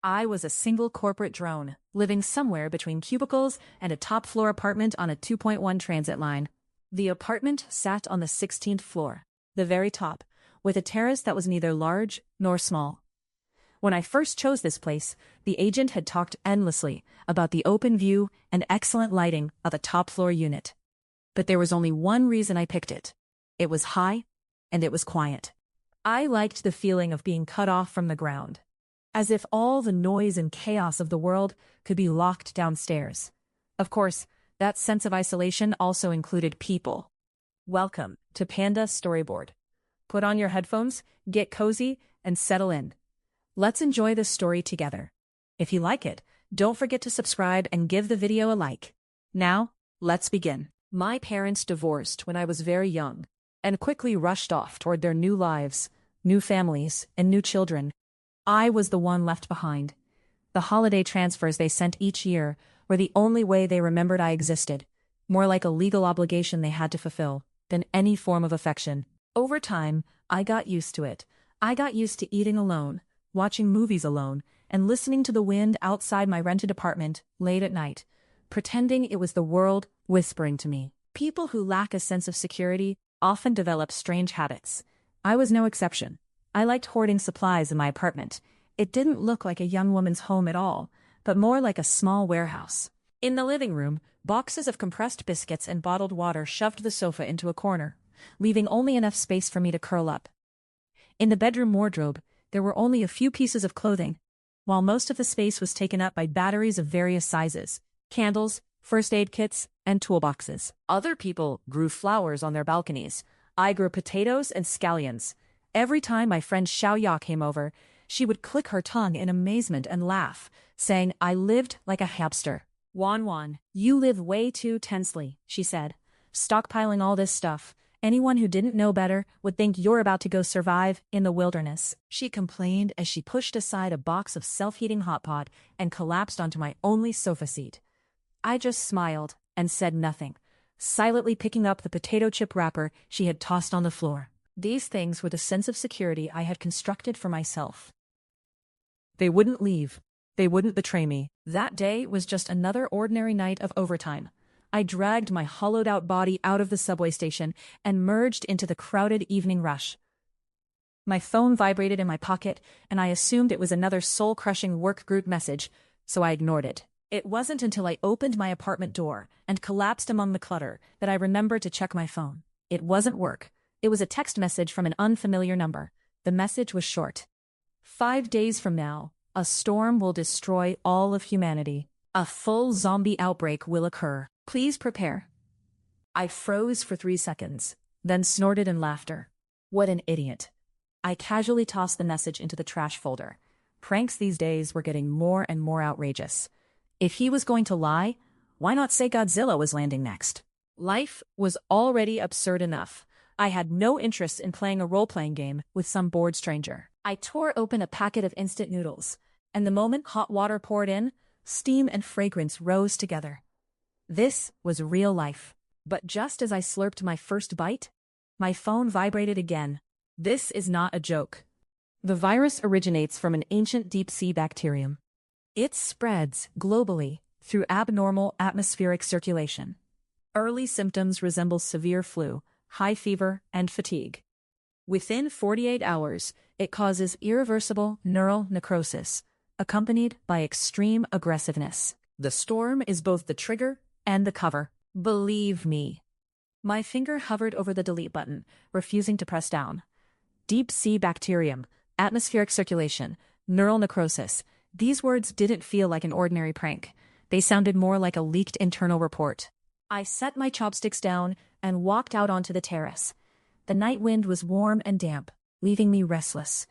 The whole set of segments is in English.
I was a single corporate drone, living somewhere between cubicles and a top-floor apartment on a 2.1 transit line. The apartment sat on the 16th floor, the very top, with a terrace that was neither large nor small. When I first chose this place, the agent had talked endlessly about the open view and excellent lighting of a top-floor unit. But there was only one reason I picked it. It was high, and it was quiet. I liked the feeling of being cut off from the ground, as if all the noise and chaos of the world could be locked downstairs. Of course, that sense of isolation also included people. Welcome to Panda's Storyboard. Put on your headphones, get cozy, and settle in. Let's enjoy this story together. If you like it, don't forget to subscribe and give the video a like. Now, let's begin. My parents divorced when I was very young, and quickly rushed off toward their new lives, new families, and new children. I was the one left behind. The holiday transfers they sent each year were the only way they remembered I existed, more like a legal obligation they had to fulfill than any form of affection. Over time, I got used to it. I got used to eating alone, watching movies alone, and listening to the wind outside my rented apartment late at night, pretending it was the world whispering to me. People who lack a sense of security often develop strange habits. I was no exception. I liked hoarding supplies in my apartment. It didn't look like a young woman's home at all, but more like a small warehouse. In the living room, boxes of compressed biscuits and bottled water shoved the sofa into a corner, leaving only enough space for me to curl up. In the bedroom wardrobe, there were only a few pieces of clothing, while most of the space was taken up by batteries of various sizes, candles, first aid kits, and toolboxes. Other people grew flowers on their balconies. I grew potatoes and scallions. Every time my friend Xiaoya came over, she would click her tongue in amazement and laugh, saying I lived like a hamster. Wan, you live way too tensely, she said, stockpiling all this stuff. Anyone who didn't know better would think you're about to go survive in the wilderness, she complained as she pushed aside a box of self-heating hot pot and collapsed onto my only sofa seat. I just smiled and said nothing, silently picking up the potato chip wrapper she had tossed on the floor. These things were the sense of security I had constructed for myself. They wouldn't leave. They wouldn't betray me. That day was just another ordinary night of overtime. I dragged my hollowed-out body out of the subway station and merged into the crowded evening rush. My phone vibrated in my pocket, and I assumed it was another soul-crushing work group message, so I ignored it. It wasn't until I opened my apartment door and collapsed among the clutter that I remembered to check my phone. It wasn't work. It was a text message from an unfamiliar number. The message was short. 5 days from now, a storm will destroy all of humanity. A full zombie outbreak will occur. Please prepare. I froze for 3 seconds, then snorted in laughter. What an idiot. I casually tossed the message into the trash folder. Pranks these days were getting more and more outrageous. If he was going to lie, why not say Godzilla was landing next? Life was already absurd enough. I had no interest in playing a role-playing game with some bored stranger. I tore open a packet of instant noodles, and the moment hot water poured in, steam and fragrance rose together. This was real life. But just as I slurped my first bite, my phone vibrated again. This is not a joke. The virus originates from an ancient deep-sea bacterium. It spreads globally through abnormal atmospheric circulation. Early symptoms resemble severe flu, high fever, and fatigue. Within 48 hours, it causes irreversible neural necrosis, accompanied by extreme aggressiveness. The storm is both the trigger and the cover. Believe me. My finger hovered over the delete button, refusing to press down. Deep sea bacterium, atmospheric circulation, neural necrosis. These words didn't feel like an ordinary prank. They sounded more like a leaked internal report. I set my chopsticks down and walked out onto the terrace. The night wind was warm and damp, leaving me restless.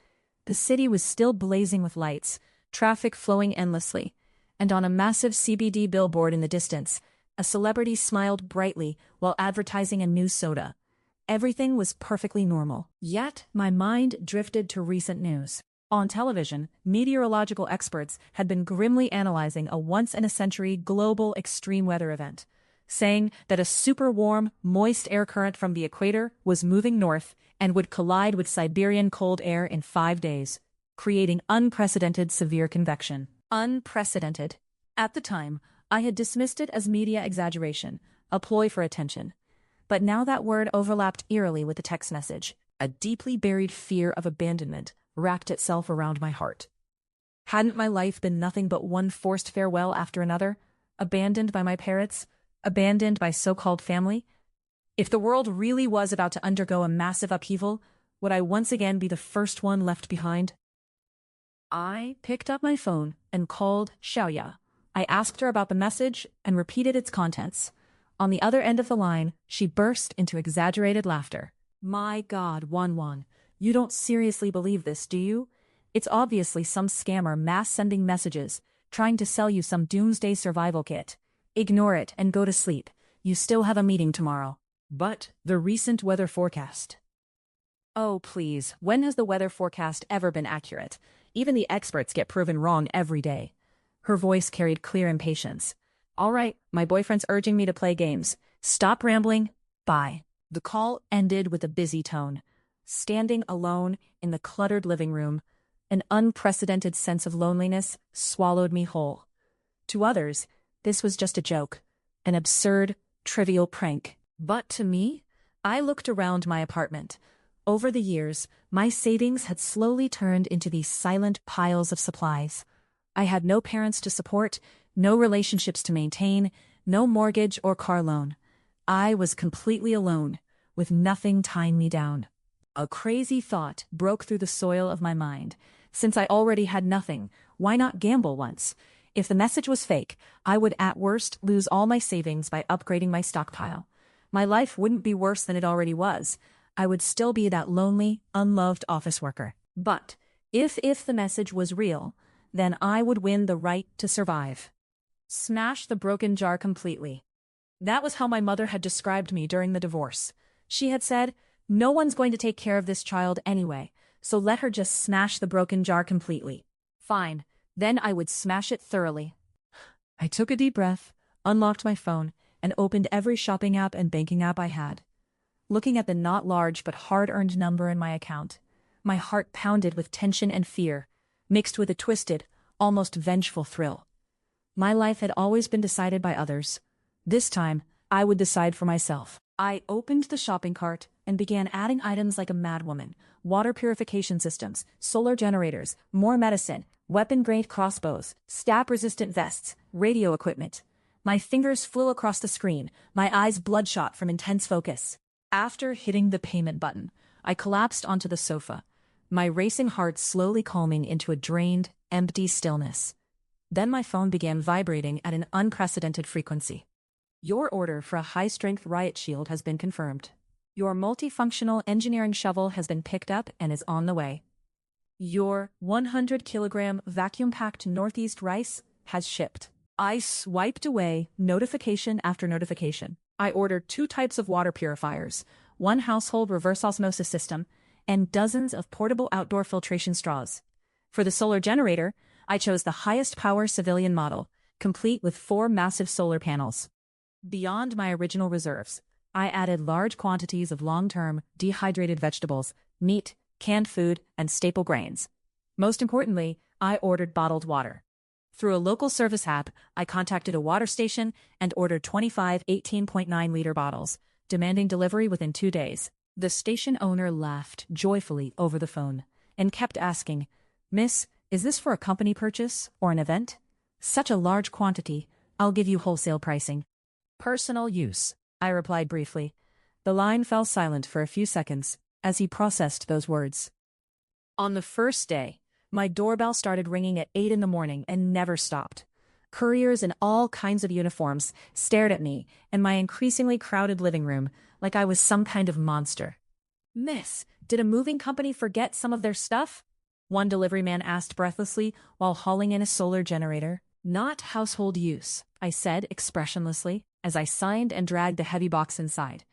The city was still blazing with lights, traffic flowing endlessly, and on a massive CBD billboard in the distance, a celebrity smiled brightly while advertising a new soda. Everything was perfectly normal. Yet, my mind drifted to recent news. On television, meteorological experts had been grimly analyzing a once-in-a-century global extreme weather event, saying that a super-warm, moist air current from the equator was moving north and would collide with Siberian cold air in 5 days. creating unprecedented severe convection. Unprecedented. At the time, I had dismissed it as media exaggeration, a ploy for attention. But now that word overlapped eerily with the text message. A deeply buried fear of abandonment wrapped itself around my heart. Hadn't my life been nothing but one forced farewell after another? Abandoned by my parents? Abandoned by so-called family? If the world really was about to undergo a massive upheaval, would I once again be the first one left behind? I picked up my phone and called Xiaoya. I asked her about the message and repeated its contents. On the other end of the line, she burst into exaggerated laughter. My God, Wanwan, you don't seriously believe this, do you? It's obviously some scammer mass-sending messages, trying to sell you some doomsday survival kit. Ignore it and go to sleep. You still have a meeting tomorrow. But the recent weather forecast. Oh, please, when has the weather forecast ever been accurate? Even the experts get proven wrong every day. Her voice carried clear impatience. All right, my boyfriend's urging me to play games. Stop rambling. Bye. The call ended with a busy tone. Standing alone in the cluttered living room, an unprecedented sense of loneliness swallowed me whole. To others, this was just a joke, an absurd, trivial prank. But to me, I looked around my apartment. Over the years, my savings had slowly turned into these silent piles of supplies. I had no parents to support, no relationships to maintain, no mortgage or car loan. I was completely alone, with nothing tying me down. A crazy thought broke through the soil of my mind. Since I already had nothing, why not gamble once? If the message was fake, I would at worst lose all my savings by upgrading my stockpile. My life wouldn't be worse than it already was. I would still be that lonely, unloved office worker. But if the message was real, then I would win the right to survive. Smash the broken jar completely. That was how my mother had described me during the divorce. She had said, no one's going to take care of this child anyway, so let her just smash the broken jar completely. Fine, then I would smash it thoroughly. I took a deep breath, unlocked my phone, and opened every shopping app and banking app I had. Looking at the not large but hard-earned number in my account, my heart pounded with tension and fear, mixed with a twisted, almost vengeful thrill. My life had always been decided by others. This time, I would decide for myself. I opened the shopping cart and began adding items like a madwoman: water purification systems, solar generators, more medicine, weapon-grade crossbows, stab-resistant vests, radio equipment. My fingers flew across the screen, my eyes bloodshot from intense focus. After hitting the payment button, I collapsed onto the sofa, my racing heart slowly calming into a drained, empty stillness. Then my phone began vibrating at an unprecedented frequency. Your order for a high-strength riot shield has been confirmed. Your multifunctional engineering shovel has been picked up and is on the way. Your 100-kilogram vacuum-packed Northeast rice has shipped. I swiped away notification after notification. I ordered 2 types of water purifiers, 1 household reverse osmosis system, and dozens of portable outdoor filtration straws. For the solar generator, I chose the highest power civilian model, complete with 4 massive solar panels. Beyond my original reserves, I added large quantities of long-term, dehydrated vegetables, meat, canned food, and staple grains. Most importantly, I ordered bottled water. Through a local service app, I contacted a water station and ordered 25 18.9-liter bottles, demanding delivery within 2 days. The station owner laughed joyfully over the phone and kept asking, "Miss, is this for a company purchase or an event? Such a large quantity, I'll give you wholesale pricing." "Personal use," I replied briefly. The line fell silent for a few seconds as he processed those words. On the first day, my doorbell started ringing at 8 in the morning and never stopped. Couriers in all kinds of uniforms stared at me and my increasingly crowded living room like I was some kind of monster. "Miss, did a moving company forget some of their stuff?" one delivery man asked breathlessly while hauling in a solar generator. "Not household use," I said expressionlessly as I signed and dragged the heavy box inside.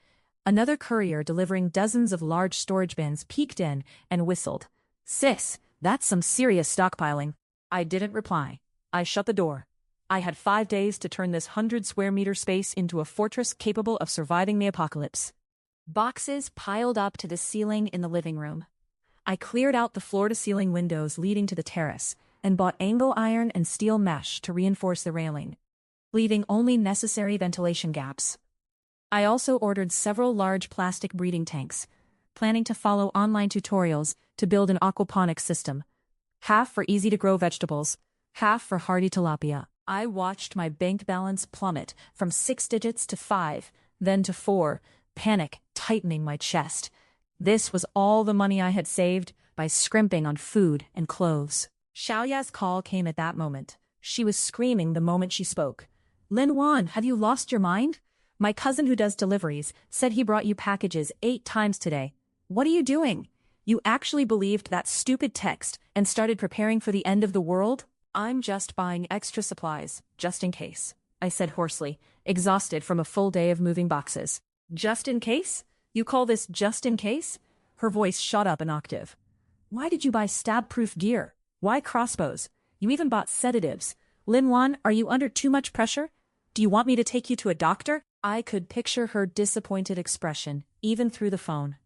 Another courier delivering dozens of large storage bins peeked in and whistled. "Sis, that's some serious stockpiling." I didn't reply. I shut the door. I had 5 days to turn this 100-square-meter space into a fortress capable of surviving the apocalypse. Boxes piled up to the ceiling in the living room. I cleared out the floor-to-ceiling windows leading to the terrace and bought angle iron and steel mesh to reinforce the railing, leaving only necessary ventilation gaps. I also ordered several large plastic breeding tanks, planning to follow online tutorials to build an aquaponics system, half for easy-to-grow vegetables, half for hardy tilapia. I watched my bank balance plummet from 6 digits to 5, then to 4, panic tightening my chest. This was all the money I had saved by scrimping on food and clothes. Xiaoya's call came at that moment. She was screaming the moment she spoke. "Lin Wan, have you lost your mind? My cousin who does deliveries said he brought you packages 8 times today. What are you doing? You actually believed that stupid text and started preparing for the end of the world?" "I'm just buying extra supplies, just in case," I said hoarsely, exhausted from a full day of moving boxes. "Just in case? You call this just in case?" Her voice shot up an octave. "Why did you buy stab-proof gear? Why crossbows? You even bought sedatives. Lin Wan, are you under too much pressure? Do you want me to take you to a doctor?" I could picture her disappointed expression, even through the phone.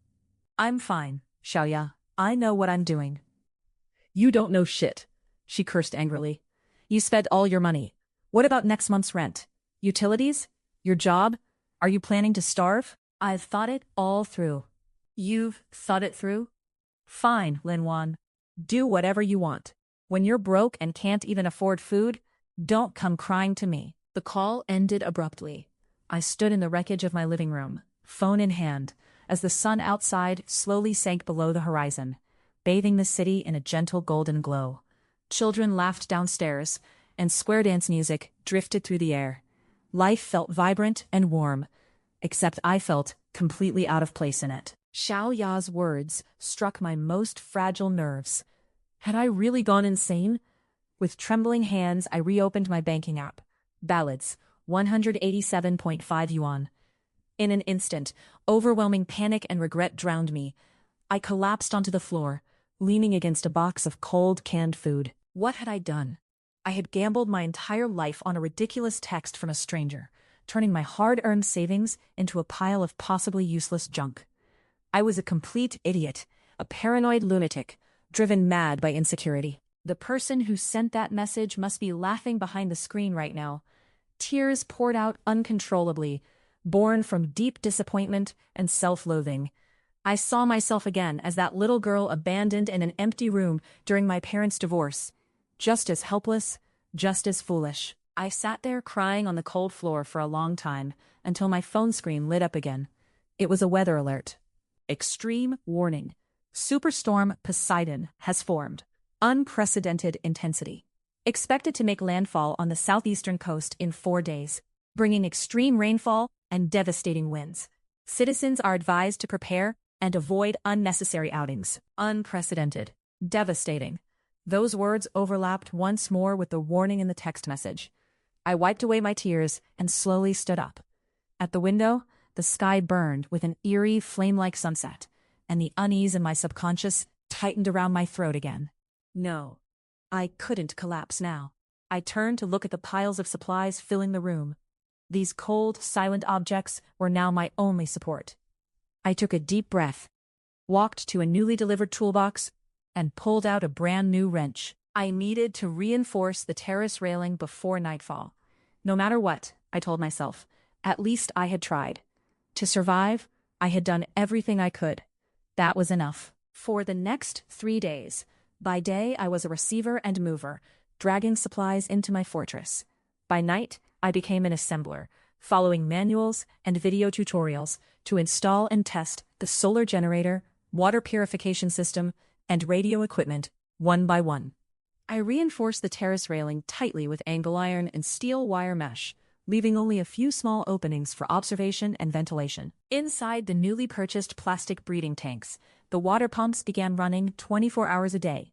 "I'm fine, Xiaoya. I know what I'm doing." "You don't know shit," she cursed angrily. "You spent all your money. What about next month's rent? Utilities? Your job? Are you planning to starve?" "I've thought it all through." "You've thought it through? Fine, Lin Wan. Do whatever you want. When you're broke and can't even afford food, don't come crying to me." The call ended abruptly. I stood in the wreckage of my living room, phone in hand, as the sun outside slowly sank below the horizon, bathing the city in a gentle golden glow. Children laughed downstairs, and square dance music drifted through the air. Life felt vibrant and warm, except I felt completely out of place in it. Xiao Ya's words struck my most fragile nerves. Had I really gone insane? With trembling hands, I reopened my banking app. Balance, 187.5 yuan. In an instant, overwhelming panic and regret drowned me. I collapsed onto the floor, leaning against a box of cold canned food. What had I done? I had gambled my entire life on a ridiculous text from a stranger, turning my hard-earned savings into a pile of possibly useless junk. I was a complete idiot, a paranoid lunatic, driven mad by insecurity. The person who sent that message must be laughing behind the screen right now. Tears poured out uncontrollably, born from deep disappointment and self-loathing. I saw myself again as that little girl abandoned in an empty room during my parents' divorce. Just as helpless, just as foolish. I sat there crying on the cold floor for a long time, until my phone screen lit up again. It was a weather alert. Extreme warning. Superstorm Poseidon has formed. Unprecedented intensity. Expected to make landfall on the southeastern coast in 4 days, bringing extreme rainfall and devastating winds. Citizens are advised to prepare and avoid unnecessary outings. Unprecedented. Devastating. Those words overlapped once more with the warning in the text message. I wiped away my tears and slowly stood up. At the window, the sky burned with an eerie, flame-like sunset, and the unease in my subconscious tightened around my throat again. No, I couldn't collapse now. I turned to look at the piles of supplies filling the room. These cold, silent objects were now my only support. I took a deep breath, walked to a newly delivered toolbox, and pulled out a brand new wrench. I needed to reinforce the terrace railing before nightfall. No matter what, I told myself, at least I had tried. To survive, I had done everything I could. That was enough. For the next 3 days, by day I was a receiver and mover, dragging supplies into my fortress. By night, I became an assembler, following manuals and video tutorials to install and test the solar generator, water purification system, and radio equipment, one by one. I reinforced the terrace railing tightly with angle iron and steel wire mesh, leaving only a few small openings for observation and ventilation. Inside the newly purchased plastic breeding tanks, the water pumps began running 24 hours a day,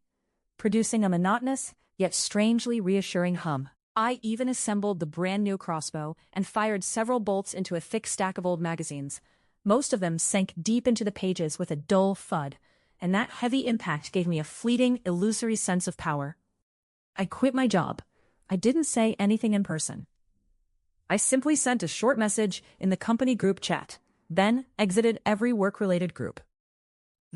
producing a monotonous, yet strangely reassuring hum. I even assembled the brand new crossbow and fired several bolts into a thick stack of old magazines. Most of them sank deep into the pages with a dull thud, and that heavy impact gave me a fleeting, illusory sense of power. I quit my job. I didn't say anything in person. I simply sent a short message in the company group chat, then exited every work-related group.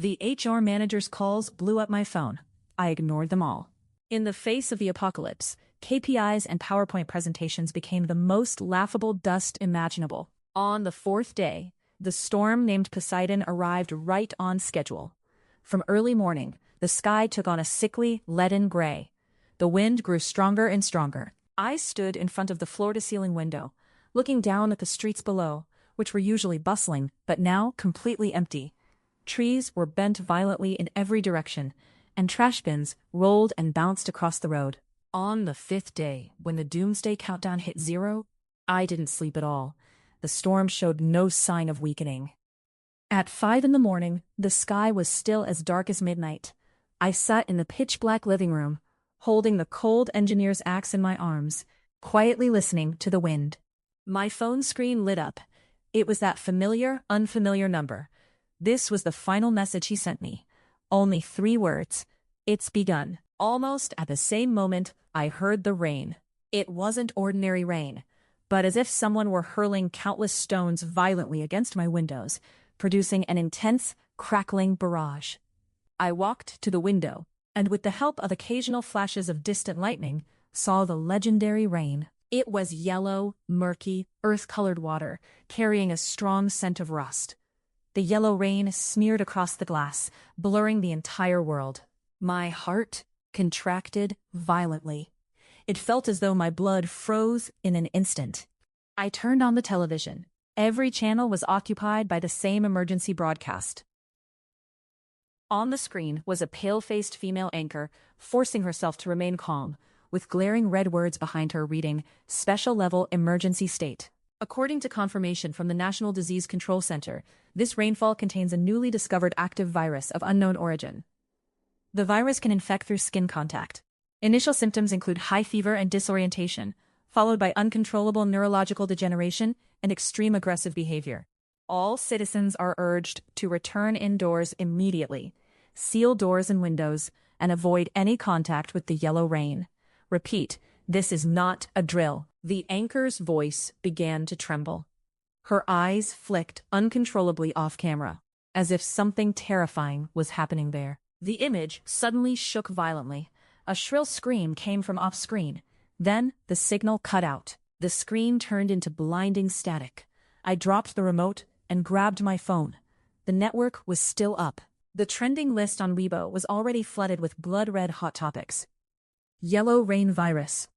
The HR manager's calls blew up my phone. I ignored them all. In the face of the apocalypse, KPIs and PowerPoint presentations became the most laughable dust imaginable. On the fourth day, the storm named Poseidon arrived right on schedule. From early morning, the sky took on a sickly, leaden gray. The wind grew stronger and stronger. I stood in front of the floor-to-ceiling window, looking down at the streets below, which were usually bustling, but now completely empty. Trees were bent violently in every direction, and trash bins rolled and bounced across the road. On the fifth day, when the doomsday countdown hit 0, I didn't sleep at all. The storm showed no sign of weakening. At 5 in the morning, the sky was still as dark as midnight. I sat in the pitch-black living room, holding the cold engineer's axe in my arms, quietly listening to the wind. My phone screen lit up. It was that familiar, unfamiliar number. This was the final message he sent me. Only 3 words. It's begun. Almost at the same moment, I heard the rain. It wasn't ordinary rain, but as if someone were hurling countless stones violently against my windows, producing an intense, crackling barrage. I walked to the window, and with the help of occasional flashes of distant lightning, saw the legendary rain. It was yellow, murky, earth-colored water, carrying a strong scent of rust. The yellow rain smeared across the glass, blurring the entire world. My heart contracted violently. It felt as though my blood froze in an instant. I turned on the television. Every channel was occupied by the same emergency broadcast. On the screen was a pale-faced female anchor, forcing herself to remain calm, with glaring red words behind her reading, Special Level Emergency State. According to confirmation from the National Disease Control Center, this rainfall contains a newly discovered active virus of unknown origin. The virus can infect through skin contact. Initial symptoms include high fever and disorientation, followed by uncontrollable neurological degeneration and extreme aggressive behavior. All citizens are urged to return indoors immediately, seal doors and windows, and avoid any contact with the yellow rain. Repeat, this is not a drill. The anchor's voice began to tremble. Her eyes flicked uncontrollably off camera, as if something terrifying was happening there. The image suddenly shook violently. A shrill scream came from off-screen. Then the signal cut out. The screen turned into blinding static. I dropped the remote and grabbed my phone. The network was still up. The trending list on Weibo was already flooded with blood-red hot topics. Yellow rain virus.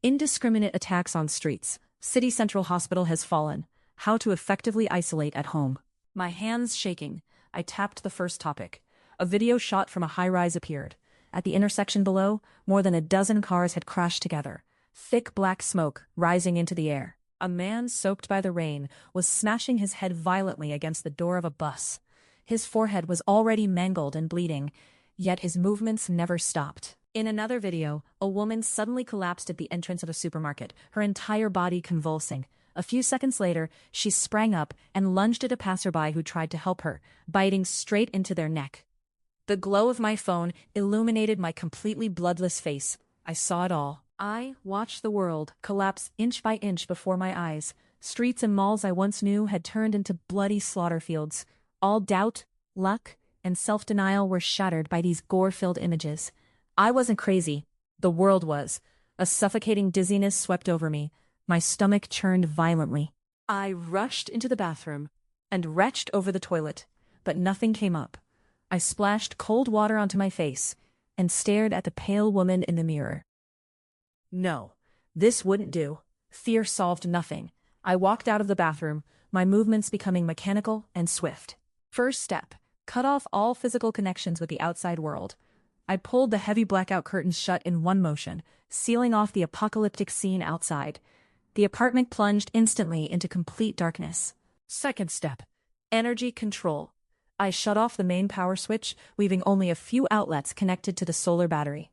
Indiscriminate attacks on streets. City Central Hospital has fallen. How to effectively isolate at home. My hands shaking, I tapped the first topic. A video shot from a high-rise appeared. At the intersection below, more than a dozen cars had crashed together. Thick black smoke rising into the air. A man soaked by the rain was smashing his head violently against the door of a bus. His forehead was already mangled and bleeding, yet his movements never stopped. In another video, a woman suddenly collapsed at the entrance of a supermarket, her entire body convulsing. A few seconds later, she sprang up and lunged at a passerby who tried to help her, biting straight into their neck. The glow of my phone illuminated my completely bloodless face. I saw it all. I watched the world collapse inch by inch before my eyes. Streets and malls I once knew had turned into bloody slaughter fields. All doubt, luck, and self-denial were shattered by these gore-filled images. I wasn't crazy. The world was. A suffocating dizziness swept over me. My stomach churned violently. I rushed into the bathroom and retched over the toilet, but nothing came up. I splashed cold water onto my face and stared at the pale woman in the mirror. No, this wouldn't do. Fear solved nothing. I walked out of the bathroom, my movements becoming mechanical and swift. First step, cut off all physical connections with the outside world. I pulled the heavy blackout curtains shut in one motion, sealing off the apocalyptic scene outside. The apartment plunged instantly into complete darkness. Second step, energy control. I shut off the main power switch, leaving only a few outlets connected to the solar battery.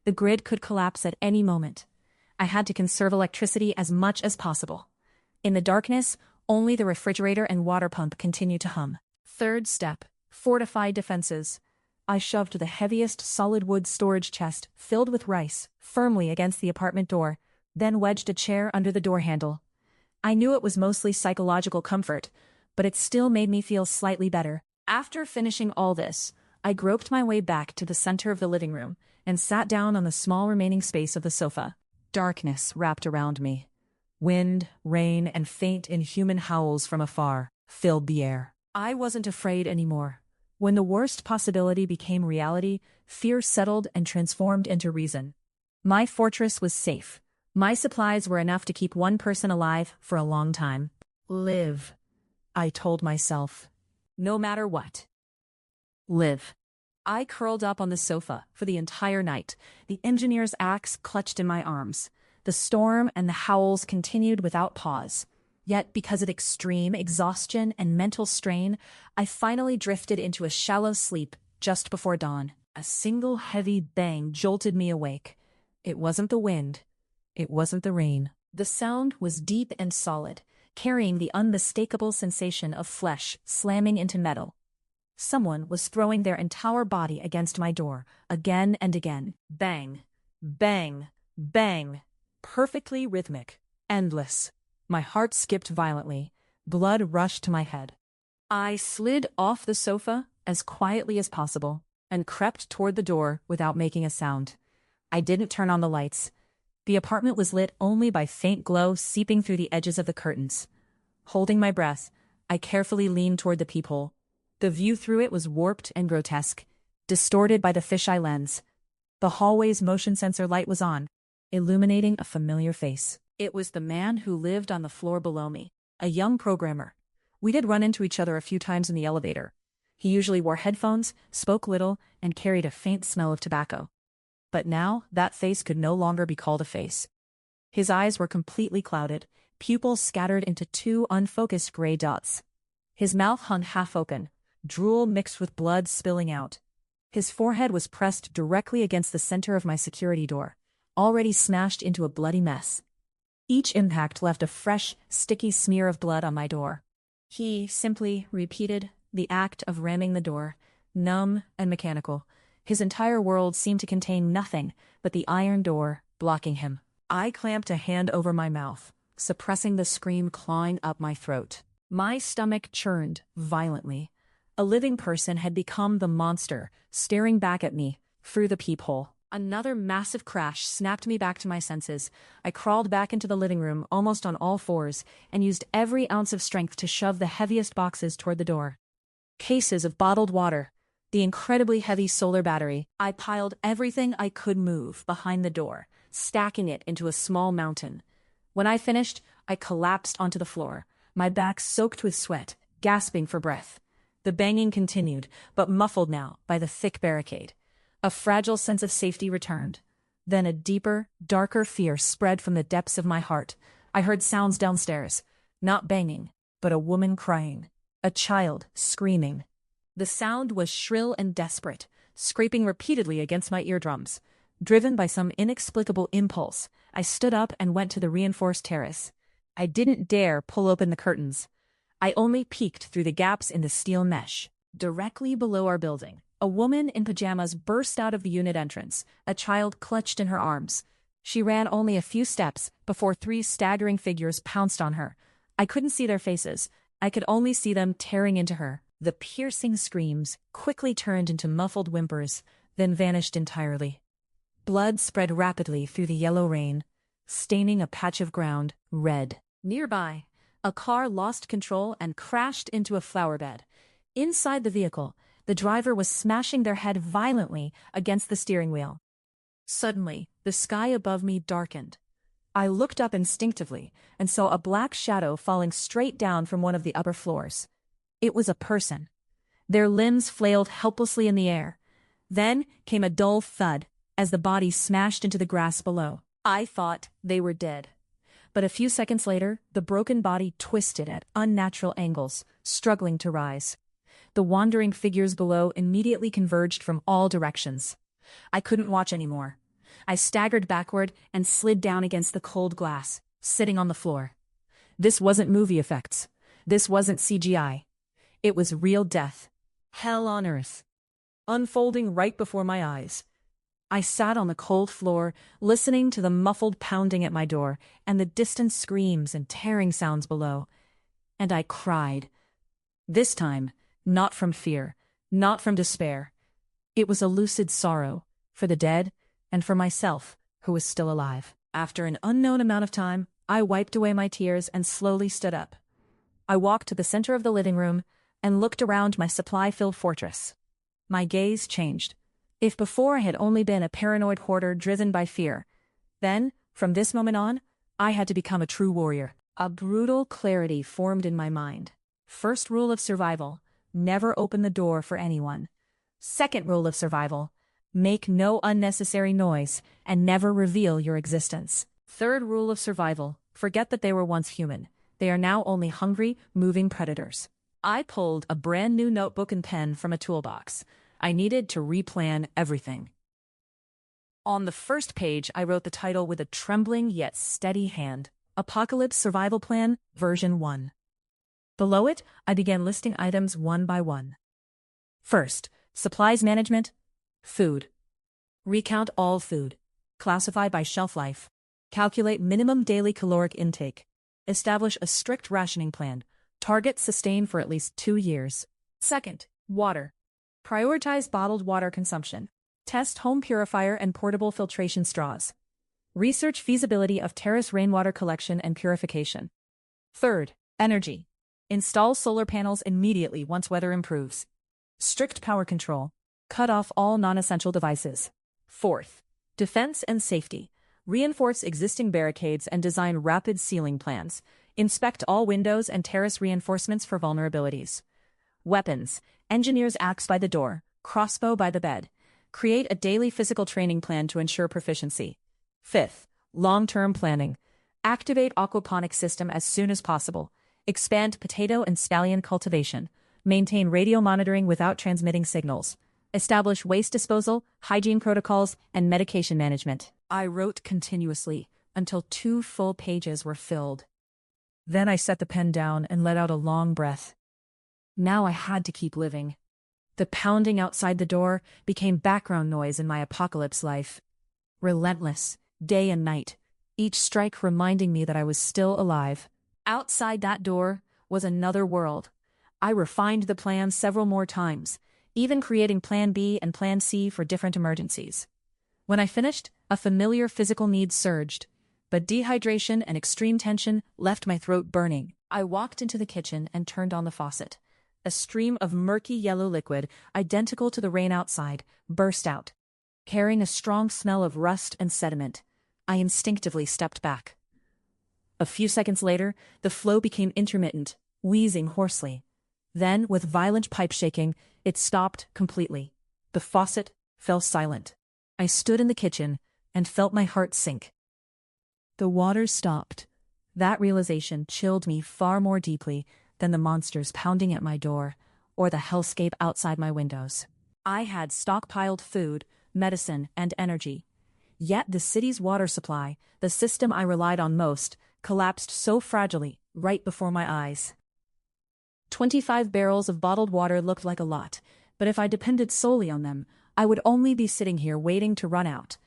The grid could collapse at any moment. I had to conserve electricity as much as possible. In the darkness, only the refrigerator and water pump continued to hum. Third step, fortify defenses. I shoved the heaviest solid wood storage chest, filled with rice, firmly against the apartment door, then wedged a chair under the door handle. I knew it was mostly psychological comfort, but it still made me feel slightly better. After finishing all this, I groped my way back to the center of the living room and sat down on the small remaining space of the sofa. Darkness wrapped around me. Wind, rain, and faint inhuman howls from afar filled the air. I wasn't afraid anymore. When the worst possibility became reality, fear settled and transformed into reason. My fortress was safe. My supplies were enough to keep one person alive for a long time. Live, I told myself. No matter what. Live. I curled up on the sofa for the entire night, the engineer's axe clutched in my arms. The storm and the howls continued without pause. Yet, because of extreme exhaustion and mental strain, I finally drifted into a shallow sleep just before dawn. A single heavy bang jolted me awake. It wasn't the wind. It wasn't the rain. The sound was deep and solid, carrying the unmistakable sensation of flesh slamming into metal. Someone was throwing their entire body against my door, again and again. Bang, bang, bang. Perfectly rhythmic, endless. My heart skipped violently. Blood rushed to my head. I slid off the sofa as quietly as possible and crept toward the door without making a sound. I didn't turn on the lights. The apartment was lit only by faint glow seeping through the edges of the curtains. Holding my breath, I carefully leaned toward the peephole. The view through it was warped and grotesque, distorted by the fisheye lens. The hallway's motion sensor light was on, illuminating a familiar face. It was the man who lived on the floor below me, a young programmer. We did run into each other a few times in the elevator. He usually wore headphones, spoke little, and carried a faint smell of tobacco. But now, that face could no longer be called a face. His eyes were completely clouded, pupils scattered into two unfocused gray dots. His mouth hung half open, drool mixed with blood spilling out. His forehead was pressed directly against the center of my security door, already smashed into a bloody mess. Each impact left a fresh, sticky smear of blood on my door. He simply repeated the act of ramming the door, numb and mechanical. His entire world seemed to contain nothing but the iron door blocking him. I clamped a hand over my mouth, suppressing the scream clawing up my throat. My stomach churned violently. A living person had become the monster, staring back at me through the peephole. Another massive crash snapped me back to my senses. I crawled back into the living room almost on all fours and used every ounce of strength to shove the heaviest boxes toward the door. Cases of bottled water, the incredibly heavy solar battery. I piled everything I could move behind the door, stacking it into a small mountain. When I finished, I collapsed onto the floor, my back soaked with sweat, gasping for breath. The banging continued, but muffled now by the thick barricade. A fragile sense of safety returned. Then a deeper, darker fear spread from the depths of my heart. I heard sounds downstairs. Not banging, but a woman crying. A child screaming. The sound was shrill and desperate, scraping repeatedly against my eardrums. Driven by some inexplicable impulse, I stood up and went to the reinforced terrace. I didn't dare pull open the curtains. I only peeked through the gaps in the steel mesh. Directly below our building, a woman in pajamas burst out of the unit entrance, a child clutched in her arms. She ran only a few steps before three staggering figures pounced on her. I couldn't see their faces. I could only see them tearing into her. The piercing screams quickly turned into muffled whimpers, then vanished entirely. Blood spread rapidly through the yellow rain, staining a patch of ground red. Nearby, a car lost control and crashed into a flower bed. Inside the vehicle, the driver was smashing their head violently against the steering wheel. Suddenly, the sky above me darkened. I looked up instinctively and saw a black shadow falling straight down from one of the upper floors. It was a person. Their limbs flailed helplessly in the air. Then came a dull thud as the body smashed into the grass below. I thought they were dead. But a few seconds later, the broken body twisted at unnatural angles, struggling to rise. The wandering figures below immediately converged from all directions. I couldn't watch anymore. I staggered backward and slid down against the cold glass, sitting on the floor. This wasn't movie effects. This wasn't CGI. It was real death. Hell on earth. Unfolding right before my eyes. I sat on the cold floor, listening to the muffled pounding at my door and the distant screams and tearing sounds below. And I cried. This time, Not from fear, not from despair. It was a lucid sorrow, for the dead, and for myself, who was still alive. After an unknown amount of time, I wiped away my tears and slowly stood up. I walked to the center of the living room and looked around my supply-filled fortress. My gaze changed. If before I had only been a paranoid hoarder driven by fear, then, from this moment on, I had to become a true warrior. A brutal clarity formed in my mind. First rule of survival: never open the door for anyone. Second rule of survival: make no unnecessary noise and never reveal your existence. Third rule of survival: forget that they were once human. They are now only hungry, moving predators. I pulled a brand new notebook and pen from a toolbox. I needed to replan everything. On the first page, I wrote the title with a trembling yet steady hand: Apocalypse Survival Plan, Version 1. Below it, I began listing items one by one. First, supplies management, food. Recount all food. Classify by shelf life. Calculate minimum daily caloric intake. Establish a strict rationing plan. Target sustain for at least 2 years. Second, water. Prioritize bottled water consumption. Test home purifier and portable filtration straws. Research feasibility of terrace rainwater collection and purification. Third, energy. Install solar panels immediately once weather improves. Strict power control. Cut off all non-essential devices. Fourth, defense and safety. Reinforce existing barricades and design rapid sealing plans. Inspect all windows and terrace reinforcements for vulnerabilities. Weapons. Engineer's axe by the door, crossbow by the bed. Create a daily physical training plan to ensure proficiency. Fifth, long-term planning. Activate aquaponics system as soon as possible. Expand potato and scallion cultivation. Maintain radio monitoring without transmitting signals. Establish waste disposal, hygiene protocols, and medication management. I wrote continuously until 2 full pages were filled. Then I set the pen down and let out a long breath. Now I had to keep living. The pounding outside the door became background noise in my apocalypse life. Relentless, day and night, each strike reminding me that I was still alive. Outside that door was another world. I refined the plan several more times, even creating Plan B and Plan C for different emergencies. When I finished, a familiar physical need surged, but dehydration and extreme tension left my throat burning. I walked into the kitchen and turned on the faucet. A stream of murky yellow liquid, identical to the rain outside, burst out. Carrying a strong smell of rust and sediment, I instinctively stepped back. A few seconds later, the flow became intermittent, wheezing hoarsely. Then, with violent pipe shaking, it stopped completely. The faucet fell silent. I stood in the kitchen and felt my heart sink. The water stopped. That realization chilled me far more deeply than the monsters pounding at my door or the hellscape outside my windows. I had stockpiled food, medicine, and energy. Yet the city's water supply, the system I relied on most, collapsed so fragilely right before my eyes. 25 barrels of bottled water looked like a lot, but if I depended solely on them, I would only be sitting here waiting to run out.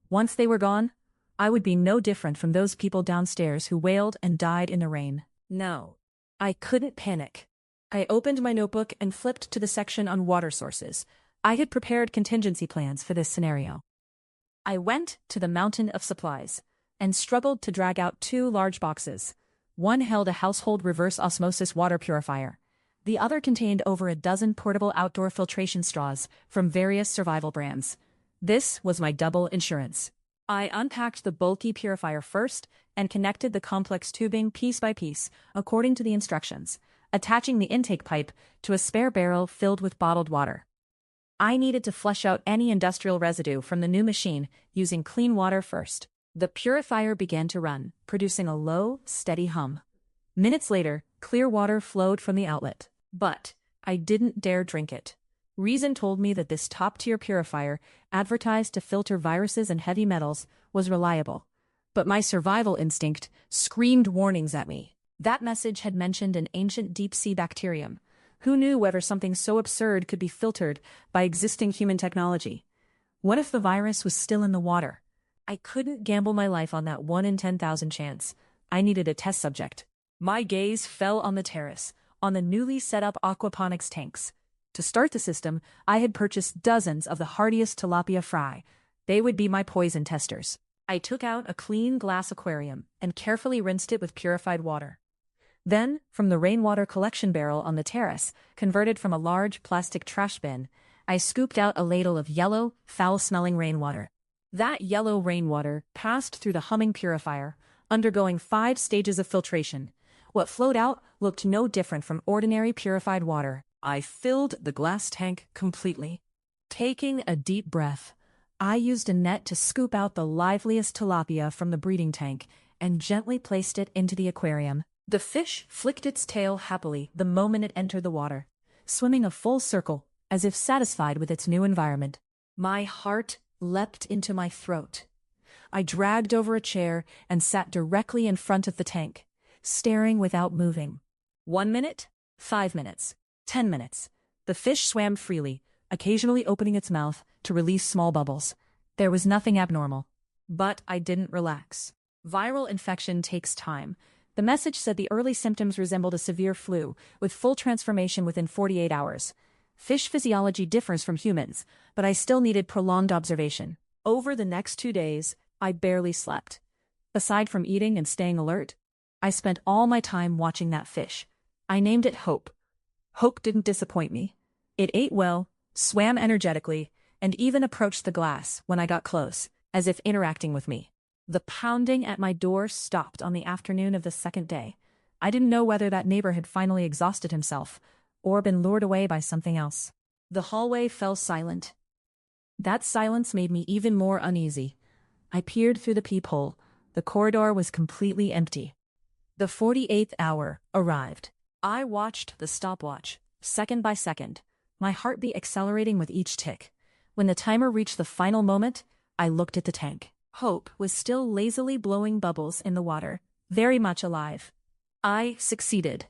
Once they were gone, I would be no different from those people downstairs who wailed and died in the rain. No, I couldn't panic. I opened my notebook and flipped to the section on water sources. I had prepared contingency plans for this scenario. I went to the mountain of supplies and struggled to drag out 2 large boxes. One held a household reverse osmosis water purifier. The other contained over a dozen portable outdoor filtration straws from various survival brands. This was my double insurance. I unpacked the bulky purifier first and connected the complex tubing piece by piece, according to the instructions, attaching the intake pipe to a spare barrel filled with bottled water. I needed to flush out any industrial residue from the new machine using clean water first. The purifier began to run, producing a low, steady hum. Minutes later, clear water flowed from the outlet. But I didn't dare drink it. Reason told me that this top-tier purifier, advertised to filter viruses and heavy metals, was reliable. But my survival instinct screamed warnings at me. That message had mentioned an ancient deep-sea bacterium. Who knew whether something so absurd could be filtered by existing human technology? What if the virus was still in the water? I couldn't gamble my life on that 1 in 10,000 chance. I needed a test subject. My gaze fell on the terrace. on the newly set up aquaponics tanks. To start the system, I had purchased dozens of the hardiest tilapia fry. They would be my poison testers. I took out a clean glass aquarium and carefully rinsed it with purified water. Then, from the rainwater collection barrel on the terrace, converted from a large plastic trash bin, I scooped out a ladle of yellow, foul-smelling rainwater. That yellow rainwater passed through the humming purifier, undergoing 5 stages of filtration. What flowed out looked no different from ordinary purified water. I filled the glass tank completely. Taking a deep breath, I used a net to scoop out the liveliest tilapia from the breeding tank and gently placed it into the aquarium. The fish flicked its tail happily the moment it entered the water, swimming a full circle, as if satisfied with its new environment. My heart leapt into my throat. I dragged over a chair and sat directly in front of the tank, staring without moving. 1 minute, 5 minutes, 10 minutes. The fish swam freely, occasionally opening its mouth to release small bubbles. There was nothing abnormal. But I didn't relax. Viral infection takes time. The message said the early symptoms resembled a severe flu, with full transformation within 48 hours. Fish physiology differs from humans, but I still needed prolonged observation. Over the next 2 days, I barely slept. Aside from eating and staying alert, I spent all my time watching that fish. I named it Hope. Hope didn't disappoint me. It ate well, swam energetically, and even approached the glass when I got close, as if interacting with me. The pounding at my door stopped on the afternoon of the second day. I didn't know whether that neighbor had finally exhausted himself, or been lured away by something else. The hallway fell silent. That silence made me even more uneasy. I peered through the peephole. The corridor was completely empty. The 48th hour arrived. I watched the stopwatch, second by second, my heartbeat accelerating with each tick. When the timer reached the final moment, I looked at the tank. Hope was still lazily blowing bubbles in the water, very much alive. I succeeded.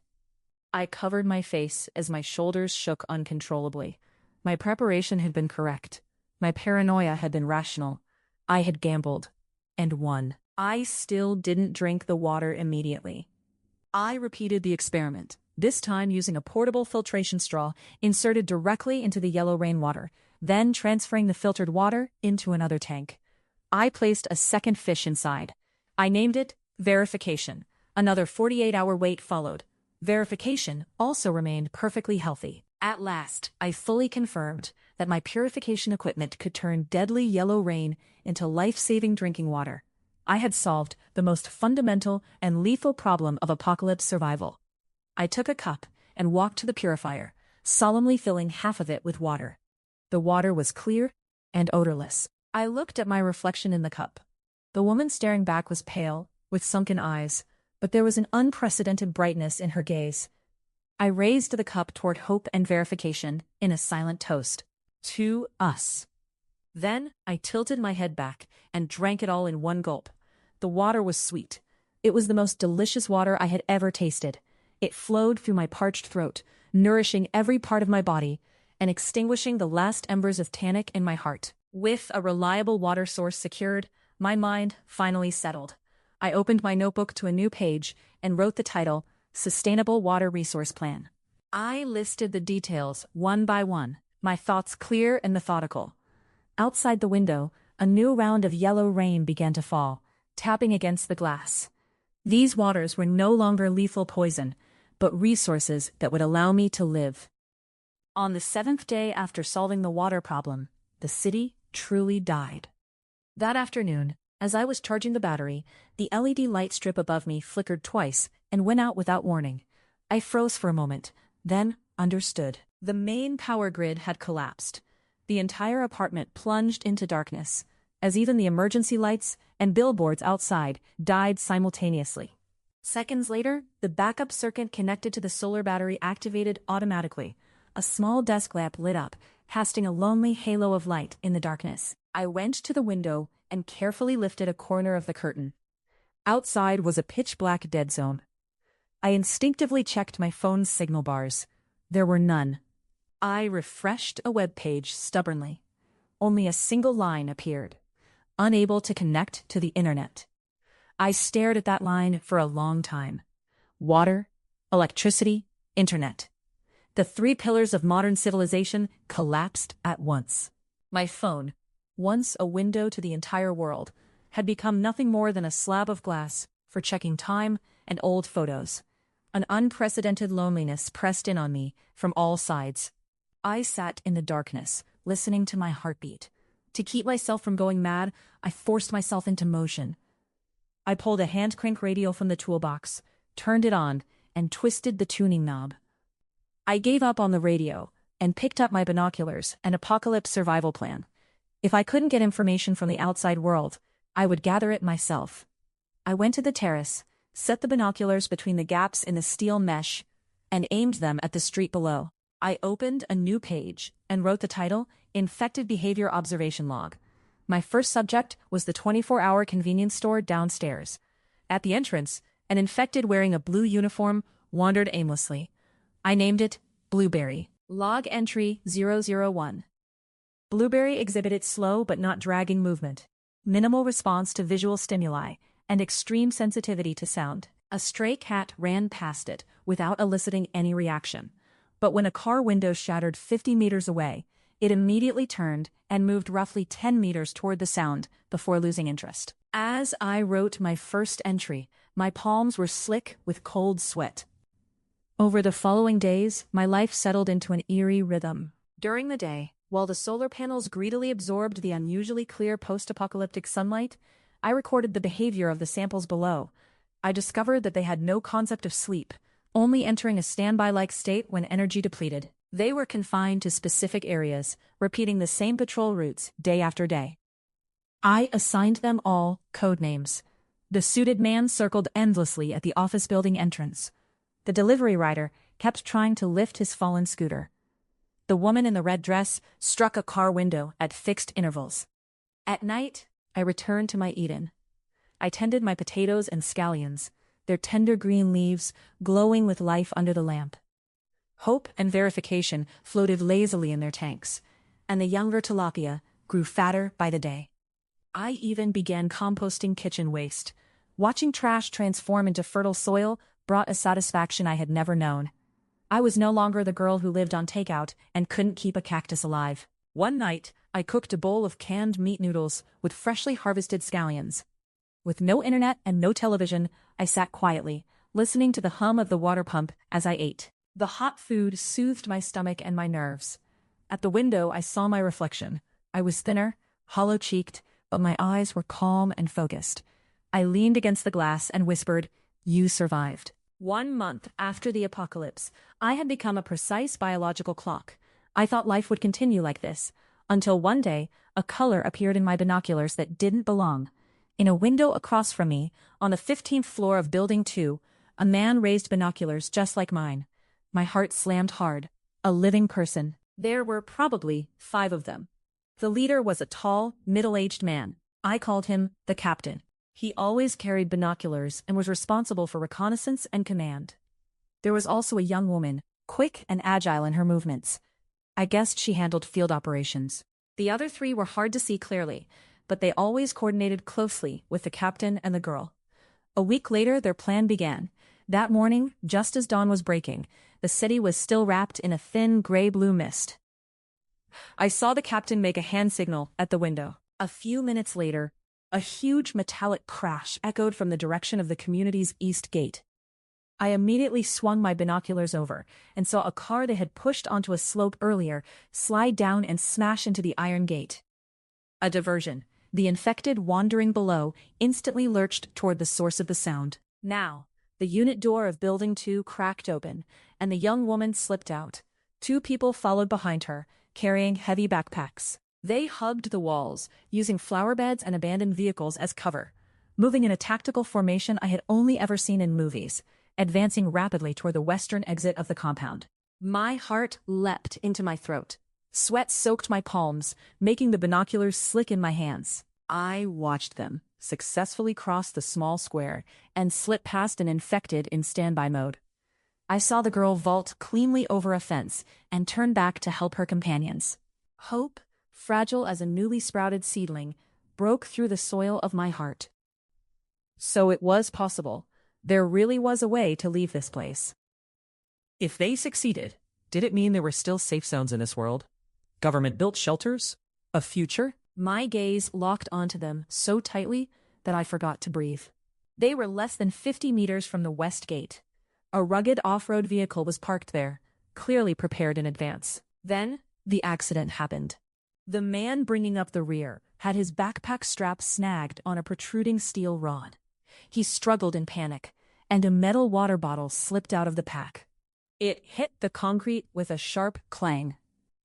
I covered my face as my shoulders shook uncontrollably. My preparation had been correct. My paranoia had been rational. I had gambled. And won. I still didn't drink the water immediately. I repeated the experiment, this time using a portable filtration straw inserted directly into the yellow rainwater, then transferring the filtered water into another tank. I placed a second fish inside. I named it Verification. Another 48-hour wait followed. Verification also remained perfectly healthy. At last, I fully confirmed that my purification equipment could turn deadly yellow rain into life-saving drinking water. I had solved the most fundamental and lethal problem of apocalypse survival. I took a cup and walked to the purifier, solemnly filling half of it with water. The water was clear and odorless. I looked at my reflection in the cup. The woman staring back was pale, with sunken eyes, but there was an unprecedented brightness in her gaze. I raised the cup toward hope and verification in a silent toast. To us. Then I tilted my head back and drank it all in one gulp. The water was sweet. It was the most delicious water I had ever tasted. It flowed through my parched throat, nourishing every part of my body and extinguishing the last embers of tannic in my heart. With a reliable water source secured, my mind finally settled. I opened my notebook to a new page and wrote the title, Sustainable Water Resource Plan. I listed the details one by one, my thoughts clear and methodical. Outside the window, a new round of yellow rain began to fall, tapping against the glass. These waters were no longer lethal poison, but resources that would allow me to live. On the 7th day after solving the water problem, the city truly died. That afternoon, as I was charging the battery, the LED light strip above me flickered twice and went out without warning. I froze for a moment, then understood. The main power grid had collapsed. The entire apartment plunged into darkness, as even the emergency lights and billboards outside died simultaneously. Seconds later, the backup circuit connected to the solar battery activated automatically. A small desk lamp lit up, casting a lonely halo of light in the darkness. I went to the window and carefully lifted a corner of the curtain. Outside was a pitch-black dead zone. I instinctively checked my phone's signal bars. There were none. I refreshed a web page stubbornly. Only a single line appeared, unable to connect to the internet. I stared at that line for a long time. Water, electricity, Internet. The three pillars of modern civilization collapsed at once. My phone, once a window to the entire world, had become nothing more than a slab of glass for checking time and old photos. An unprecedented loneliness pressed in on me from all sides. I sat in the darkness, listening to my heartbeat. To keep myself from going mad, I forced myself into motion. I pulled a hand crank radio from the toolbox, turned it on, and twisted the tuning knob. I gave up on the radio and picked up my binoculars and apocalypse survival plan. If I couldn't get information from the outside world, I would gather it myself. I went to the terrace, set the binoculars between the gaps in the steel mesh, and aimed them at the street below. I opened a new page and wrote the title, Infected Behavior Observation Log. My first subject was the 24-hour convenience store downstairs. At the entrance, an infected wearing a blue uniform wandered aimlessly. I named it Blueberry. Log entry 001. Blueberry exhibited slow but not dragging movement, minimal response to visual stimuli, and extreme sensitivity to sound. A stray cat ran past it without eliciting any reaction. But when a car window shattered 50 meters away, it immediately turned and moved roughly 10 meters toward the sound before losing interest. As I wrote my first entry, my palms were slick with cold sweat. Over the following days, my life settled into an eerie rhythm. During the day, while the solar panels greedily absorbed the unusually clear post-apocalyptic sunlight, I recorded the behavior of the samples below. I discovered that they had no concept of sleep, only entering a standby-like state when energy depleted. They were confined to specific areas, repeating the same patrol routes day after day. I assigned them all code names. The suited man circled endlessly at the office building entrance. The delivery rider kept trying to lift his fallen scooter. The woman in the red dress struck a car window at fixed intervals. At night, I returned to my Eden. I tended my potatoes and scallions, their tender green leaves glowing with life under the lamp. Hope and verification floated lazily in their tanks, and the younger tilapia grew fatter by the day. I even began composting kitchen waste. Watching trash transform into fertile soil brought a satisfaction I had never known. I was no longer the girl who lived on takeout and couldn't keep a cactus alive. One night, I cooked a bowl of canned meat noodles with freshly harvested scallions. With no internet and no television, I sat quietly, listening to the hum of the water pump as I ate. The hot food soothed my stomach and my nerves. At the window, I saw my reflection. I was thinner, hollow-cheeked, but my eyes were calm and focused. I leaned against the glass and whispered, "You survived." 1 month after the apocalypse, I had become a precise biological clock. I thought life would continue like this, until one day, a color appeared in my binoculars that didn't belong. In a window across from me, on the 15th floor of Building 2, a man raised binoculars just like mine. My heart slammed hard. A living person. There were probably 5 of them. The leader was a tall, middle-aged man. I called him the captain. He always carried binoculars and was responsible for reconnaissance and command. There was also a young woman, quick and agile in her movements. I guessed she handled field operations. The other 3 were hard to see clearly, but they always coordinated closely with the captain and the girl. A week later, their plan began. That morning, just as dawn was breaking, the city was still wrapped in a thin gray-blue mist. I saw the captain make a hand signal at the window. A few minutes later, a huge metallic crash echoed from the direction of the community's east gate. I immediately swung my binoculars over and saw a car they had pushed onto a slope earlier slide down and smash into the iron gate. A diversion. The infected wandering below instantly lurched toward the source of the sound. Now, the unit door of Building 2 cracked open, and the young woman slipped out. 2 people followed behind her, carrying heavy backpacks. They hugged the walls, using flower beds and abandoned vehicles as cover, moving in a tactical formation I had only ever seen in movies, advancing rapidly toward the western exit of the compound. My heart leapt into my throat. Sweat soaked my palms, making the binoculars slick in my hands. I watched them successfully cross the small square and slip past an infected in standby mode. I saw the girl vault cleanly over a fence and turn back to help her companions. Hope, fragile as a newly sprouted seedling, broke through the soil of my heart. So it was possible. There really was a way to leave this place. If they succeeded, did it mean there were still safe zones in this world? Government-built shelters? A future? My gaze locked onto them so tightly that I forgot to breathe. They were less than 50 meters from the west gate. A rugged off-road vehicle was parked there, clearly prepared in advance. Then, the accident happened. The man bringing up the rear had his backpack strap snagged on a protruding steel rod. He struggled in panic, and a metal water bottle slipped out of the pack. It hit the concrete with a sharp clang.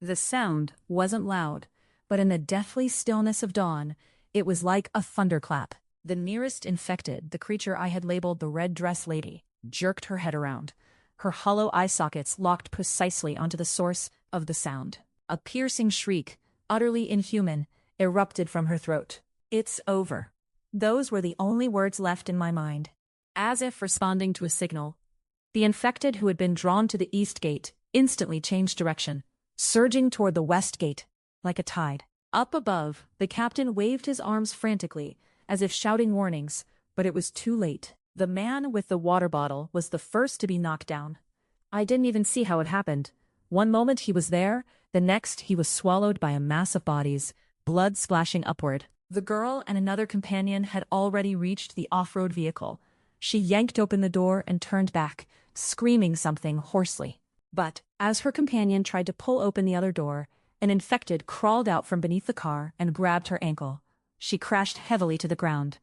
The sound wasn't loud, but in the deathly stillness of dawn, it was like a thunderclap. The nearest infected, the creature I had labeled the red dress lady, jerked her head around. Her hollow eye sockets locked precisely onto the source of the sound. A piercing shriek, utterly inhuman, erupted from her throat. "It's over." Those were the only words left in my mind. As if responding to a signal, the infected who had been drawn to the east gate instantly changed direction, surging toward the west gate, like a tide. Up above, the captain waved his arms frantically, as if shouting warnings, but it was too late. The man with the water bottle was the first to be knocked down. I didn't even see how it happened. One moment he was there, the next he was swallowed by a mass of bodies, blood splashing upward. The girl and another companion had already reached the off-road vehicle. She yanked open the door and turned back, screaming something hoarsely. But, as her companion tried to pull open the other door, an infected crawled out from beneath the car and grabbed her ankle. She crashed heavily to the ground.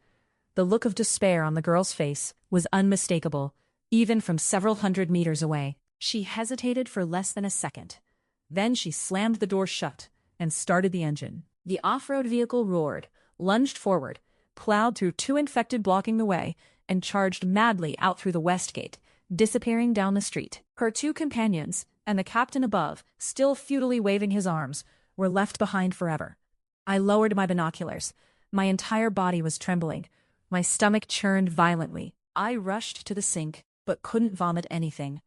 The look of despair on the girl's face was unmistakable, even from several hundred meters away. She hesitated for less than a second. Then she slammed the door shut and started the engine. The off-road vehicle roared, lunged forward, plowed through two infected blocking the way, and charged madly out through the west gate, disappearing down the street. Her two companions, and the captain above, still futilely waving his arms, were left behind forever. I lowered my binoculars. My entire body was trembling. My stomach churned violently. I rushed to the sink, but couldn't vomit anything.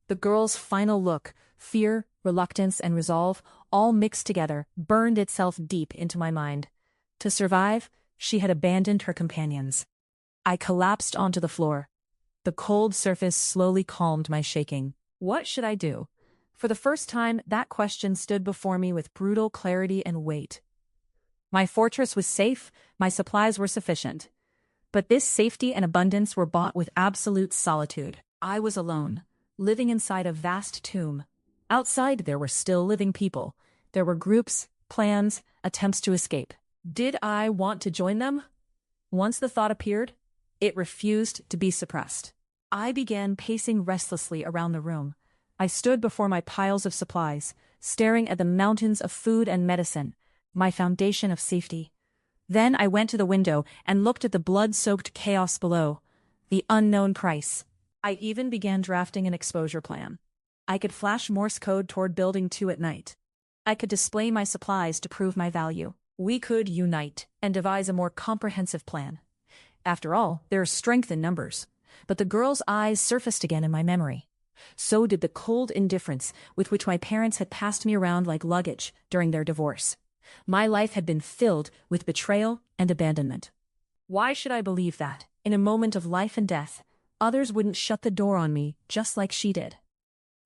The girl's final look, fear, reluctance, and resolve, all mixed together, burned itself deep into my mind. To survive, she had abandoned her companions. I collapsed onto the floor. The cold surface slowly calmed my shaking. What should I do? For the first time, that question stood before me with brutal clarity and weight. My fortress was safe, my supplies were sufficient. But this safety and abundance were bought with absolute solitude. I was alone, living inside a vast tomb. Outside there were still living people. There were groups, plans, attempts to escape. Did I want to join them? Once the thought appeared, it refused to be suppressed. I began pacing restlessly around the room. I stood before my piles of supplies, staring at the mountains of food and medicine, my foundation of safety. Then I went to the window and looked at the blood-soaked chaos below, the unknown price. I even began drafting an exposure plan. I could flash Morse code toward Building 2 at night. I could display my supplies to prove my value. We could unite and devise a more comprehensive plan. After all, there is strength in numbers. But the girl's eyes surfaced again in my memory. So did the cold indifference with which my parents had passed me around like luggage during their divorce. My life had been filled with betrayal and abandonment. Why should I believe that, in a moment of life and death, others wouldn't shut the door on me just like she did?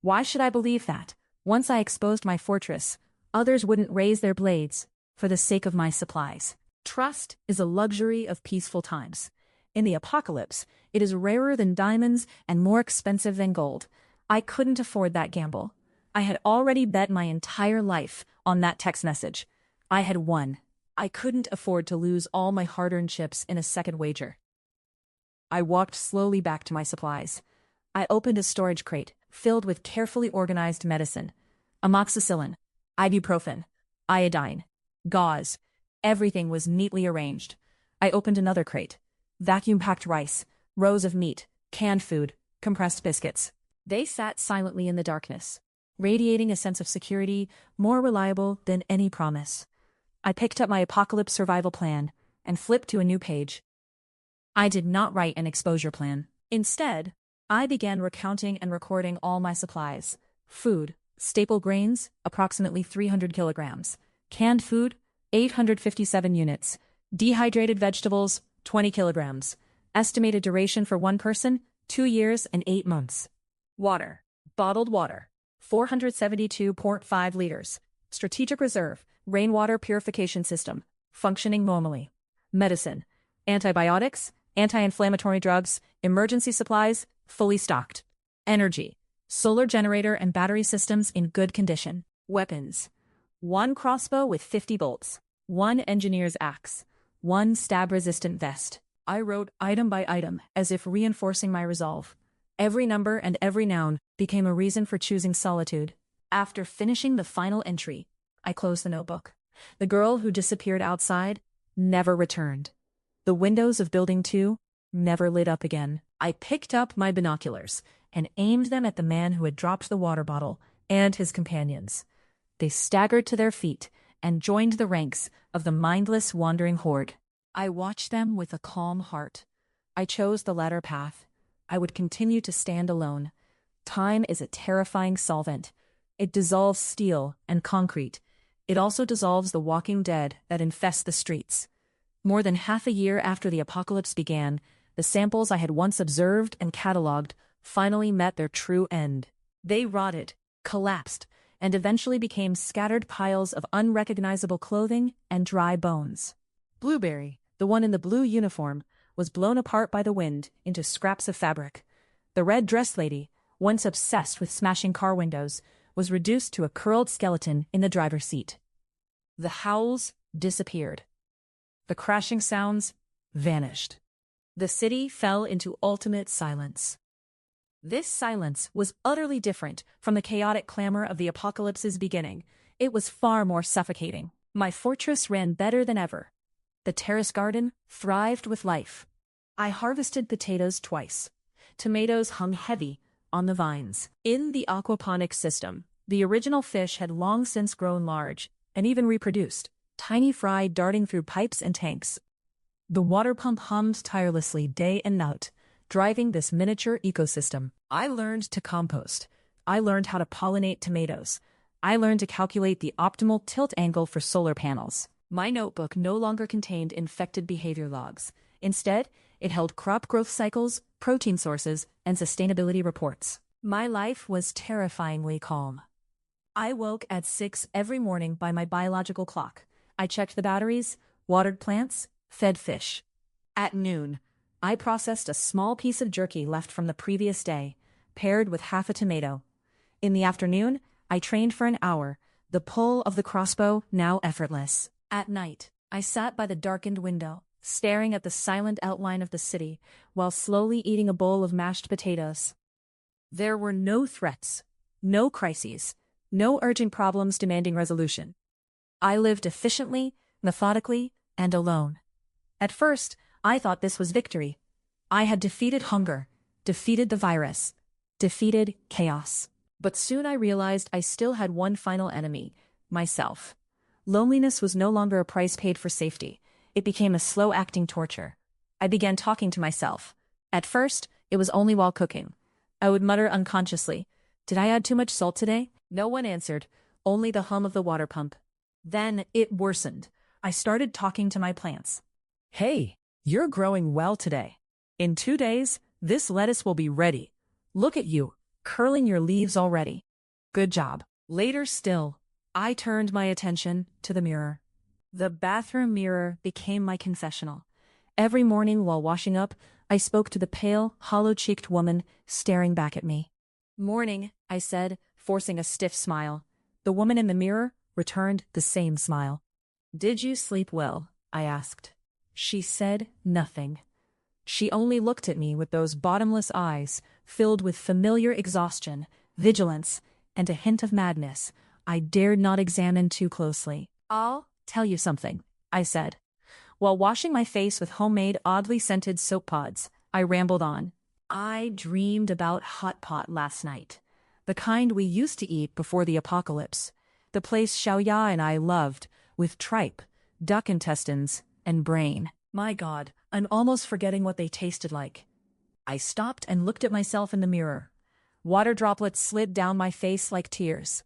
Why should I believe that, once I exposed my fortress, others wouldn't raise their blades for the sake of my supplies? Trust is a luxury of peaceful times. In the apocalypse, it is rarer than diamonds and more expensive than gold. I couldn't afford that gamble. I had already bet my entire life on that text message. I had won. I couldn't afford to lose all my hard-earned chips in a second wager. I walked slowly back to my supplies. I opened a storage crate filled with carefully organized medicine. Amoxicillin, ibuprofen, iodine, gauze. Everything was neatly arranged. I opened another crate. Vacuum-packed rice, rows of meat, canned food, compressed biscuits. They sat silently in the darkness, radiating a sense of security more reliable than any promise. I picked up my apocalypse survival plan and flipped to a new page. I did not write an exposure plan. Instead, I began recounting and recording all my supplies. Food, staple grains, approximately 300 kilograms. Canned food, 857 units. Dehydrated vegetables, 20 kilograms. Estimated duration for one person, 2 years and 8 months. Water, Bottled water. 472.5 liters. Strategic reserve. Rainwater purification system. Functioning normally. Medicine. Antibiotics. Anti-inflammatory drugs. Emergency supplies. Fully stocked. Energy. Solar generator and battery systems in good condition. Weapons. 1 crossbow with 50 bolts. 1 engineer's axe. 1 stab-resistant vest. I wrote item by item, as if reinforcing my resolve. Every number and every noun became a reason for choosing solitude. After finishing the final entry, I closed the notebook. The girl who disappeared outside never returned. The windows of Building 2 never lit up again. I picked up my binoculars and aimed them at the man who had dropped the water bottle and his companions. They staggered to their feet and joined the ranks of the mindless wandering horde. I watched them with a calm heart. I chose the latter path. I would continue to stand alone. Time is a terrifying solvent. It dissolves steel and concrete. It also dissolves the walking dead that infest the streets. More than half a year after the apocalypse began, the samples I had once observed and catalogued finally met their true end. They rotted, collapsed, and eventually became scattered piles of unrecognizable clothing and dry bones. Blueberry, the one in the blue uniform, was blown apart by the wind into scraps of fabric. The red-dressed lady, once obsessed with smashing car windows, was reduced to a curled skeleton in the driver's seat. The howls disappeared. The crashing sounds vanished. The city fell into ultimate silence. This silence was utterly different from the chaotic clamor of the apocalypse's beginning. It was far more suffocating. My fortress ran better than ever. The terrace garden thrived with life. I harvested potatoes twice. Tomatoes hung heavy on the vines. In the aquaponics system, the original fish had long since grown large and even reproduced, tiny fry darting through pipes and tanks. The water pump hummed tirelessly day and night, driving this miniature ecosystem. I learned to compost. I learned how to pollinate tomatoes. I learned to calculate the optimal tilt angle for solar panels. My notebook no longer contained infected behavior logs. Instead, it held crop growth cycles, protein sources, and sustainability reports. My life was terrifyingly calm. I woke at 6 every morning by my biological clock. I checked the batteries, watered plants, fed fish. At noon, I processed a small piece of jerky left from the previous day, paired with half a tomato. In the afternoon, I trained for an hour, the pull of the crossbow now effortless. At night, I sat by the darkened window, staring at the silent outline of the city, while slowly eating a bowl of mashed potatoes. There were no threats, no crises, no urgent problems demanding resolution. I lived efficiently, methodically, and alone. At first, I thought this was victory. I had defeated hunger, defeated the virus, defeated chaos. But soon I realized I still had one final enemy, myself. Loneliness was no longer a price paid for safety. It became a slow-acting torture. I began talking to myself. At first, it was only while cooking. I would mutter unconsciously, "Did I add too much salt today?" No one answered, only the hum of the water pump. Then it worsened. I started talking to my plants. "Hey, you're growing well today. In 2 days, this lettuce will be ready. Look at you, curling your leaves already. Good job." Later still, I turned my attention to the mirror. The bathroom mirror became my confessional. Every morning while washing up, I spoke to the pale, hollow-cheeked woman staring back at me. "Morning," I said, forcing a stiff smile. The woman in the mirror returned the same smile. "Did you sleep well?" I asked. She said nothing. She only looked at me with those bottomless eyes, filled with familiar exhaustion, vigilance, and a hint of madness I dared not examine too closely. "I'll tell you something," I said. While washing my face with homemade, oddly scented soap pods, I rambled on. "I dreamed about hot pot last night. The kind we used to eat before the apocalypse. The place Xiaoya and I loved, with tripe, duck intestines, and brain. My God, I'm almost forgetting what they tasted like." I stopped and looked at myself in the mirror. Water droplets slid down my face like tears.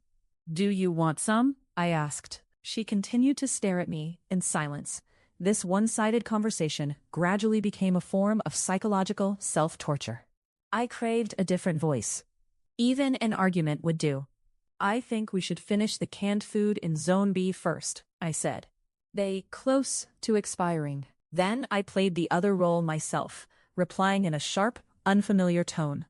"Do you want some?" I asked. She continued to stare at me in silence. This one-sided conversation gradually became a form of psychological self-torture. I craved a different voice. Even an argument would do. I think we should finish the canned food in Zone B first, I said. They close to expiring. Then I played the other role myself, replying in a sharp, unfamiliar tone.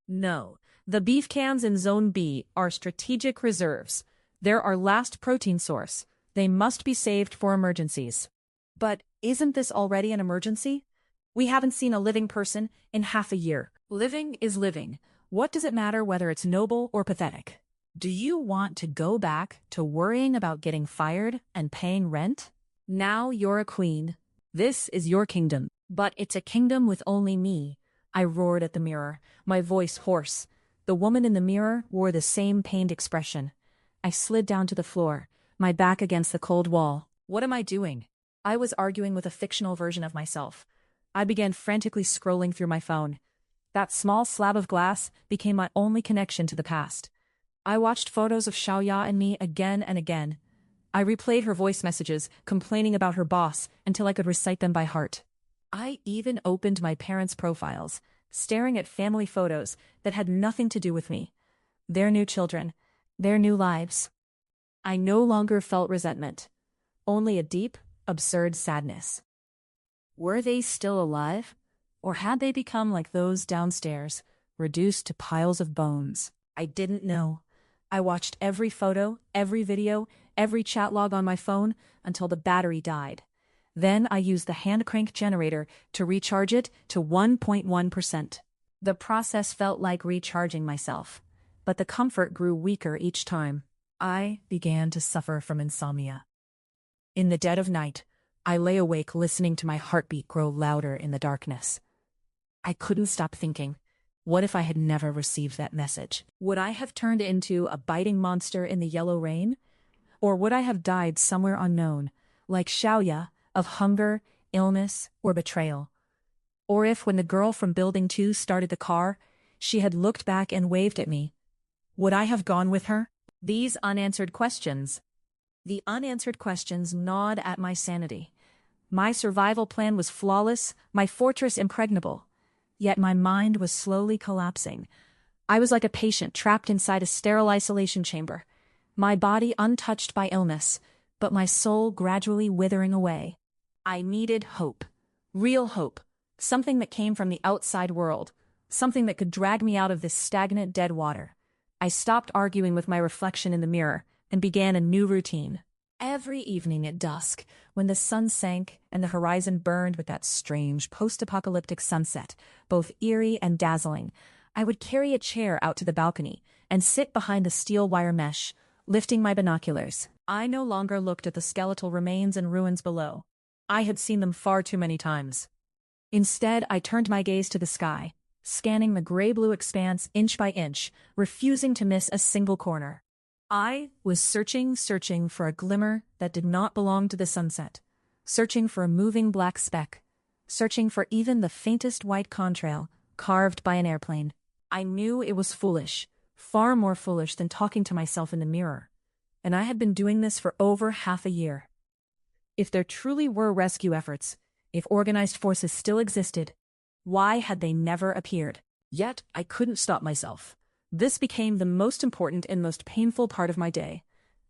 No, the beef cans in Zone B are strategic reserves. They're our last protein source. They must be saved for emergencies. But isn't this already an emergency? We haven't seen a living person in half a year. Living is living. What does it matter whether it's noble or pathetic? Do you want to go back to worrying about getting fired and paying rent? Now you're a queen. This is your kingdom. But it's a kingdom with only me. I roared at the mirror, my voice hoarse. The woman in the mirror wore the same pained expression. I slid down to the floor, my back against the cold wall. What am I doing? I was arguing with a fictional version of myself. I began frantically scrolling through my phone. That small slab of glass became my only connection to the past. I watched photos of Xiaoya and me again and again. I replayed her voice messages, complaining about her boss, until I could recite them by heart. I even opened my parents' profiles, staring at family photos that had nothing to do with me. Their new children, their new lives. I no longer felt resentment, only a deep, absurd sadness. Were they still alive? Or had they become like those downstairs, reduced to piles of bones? I didn't know. I watched every photo, every video, every chat log on my phone until the battery died. Then I used the hand crank generator to recharge it to 1.1%. The process felt like recharging myself, but the comfort grew weaker each time. I began to suffer from insomnia. In the dead of night, I lay awake listening to my heartbeat grow louder in the darkness. I couldn't stop thinking, what if I had never received that message? Would I have turned into a biting monster in the yellow rain? Or would I have died somewhere unknown, like Xiaoya, of hunger, illness, or betrayal? Or if, when the girl from Building 2 started the car, she had looked back and waved at me, would I have gone with her? The unanswered questions gnawed at my sanity. My survival plan was flawless, my fortress impregnable. Yet my mind was slowly collapsing. I was like a patient trapped inside a sterile isolation chamber, my body untouched by illness, but my soul gradually withering away. I needed hope. Real hope. Something that came from the outside world. Something that could drag me out of this stagnant dead water. I stopped arguing with my reflection in the mirror and began a new routine. Every evening at dusk, when the sun sank and the horizon burned with that strange post-apocalyptic sunset, both eerie and dazzling, I would carry a chair out to the balcony and sit behind the steel wire mesh, lifting my binoculars. I no longer looked at the skeletal remains and ruins below. I had seen them far too many times. Instead, I turned my gaze to the sky, scanning the gray-blue expanse inch by inch, refusing to miss a single corner. I was searching for a glimmer that did not belong to the sunset, searching for a moving black speck, searching for even the faintest white contrail carved by an airplane. I knew it was foolish, far more foolish than talking to myself in the mirror, and I had been doing this for over half a year. If there truly were rescue efforts, if organized forces still existed, why had they never appeared? Yet I couldn't stop myself. This became the most important and most painful part of my day.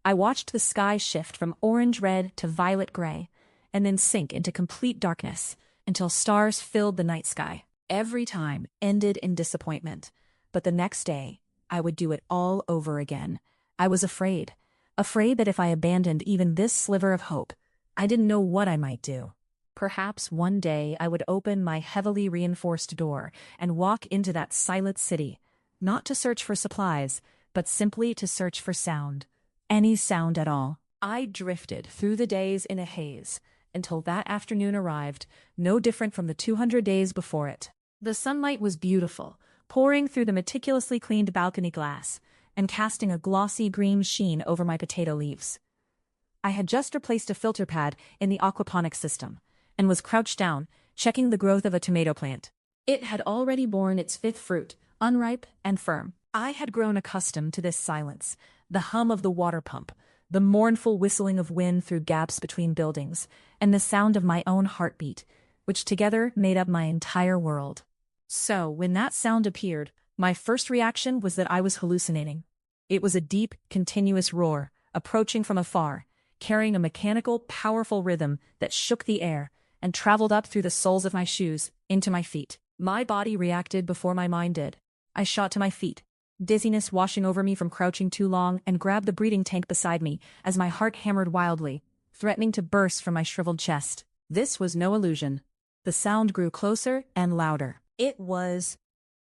I watched the sky shift from orange-red to violet-gray, and then sink into complete darkness, until stars filled the night sky. Every time ended in disappointment, but the next day, I would do it all over again. I was afraid that if I abandoned even this sliver of hope, I didn't know what I might do. Perhaps one day I would open my heavily reinforced door and walk into that silent city, not to search for supplies, but simply to search for sound. Any sound at all. I drifted through the days in a haze, until that afternoon arrived, no different from the 200 days before it. The sunlight was beautiful, pouring through the meticulously cleaned balcony glass, and casting a glossy green sheen over my potato leaves. I had just replaced a filter pad in the aquaponics system, and was crouched down, checking the growth of a tomato plant. It had already borne its fifth fruit, unripe and firm. I had grown accustomed to this silence, the hum of the water pump, the mournful whistling of wind through gaps between buildings, and the sound of my own heartbeat, which together made up my entire world. So, when that sound appeared, My first reaction was that I was hallucinating. It was a deep, continuous roar, approaching from afar, carrying a mechanical, powerful rhythm that shook the air and traveled up through the soles of my shoes, into my feet. My body reacted before my mind did. I shot to my feet, dizziness washing over me from crouching too long, and grabbed the breathing tank beside me as my heart hammered wildly, threatening to burst from my shriveled chest. This was no illusion. The sound grew closer and louder. It was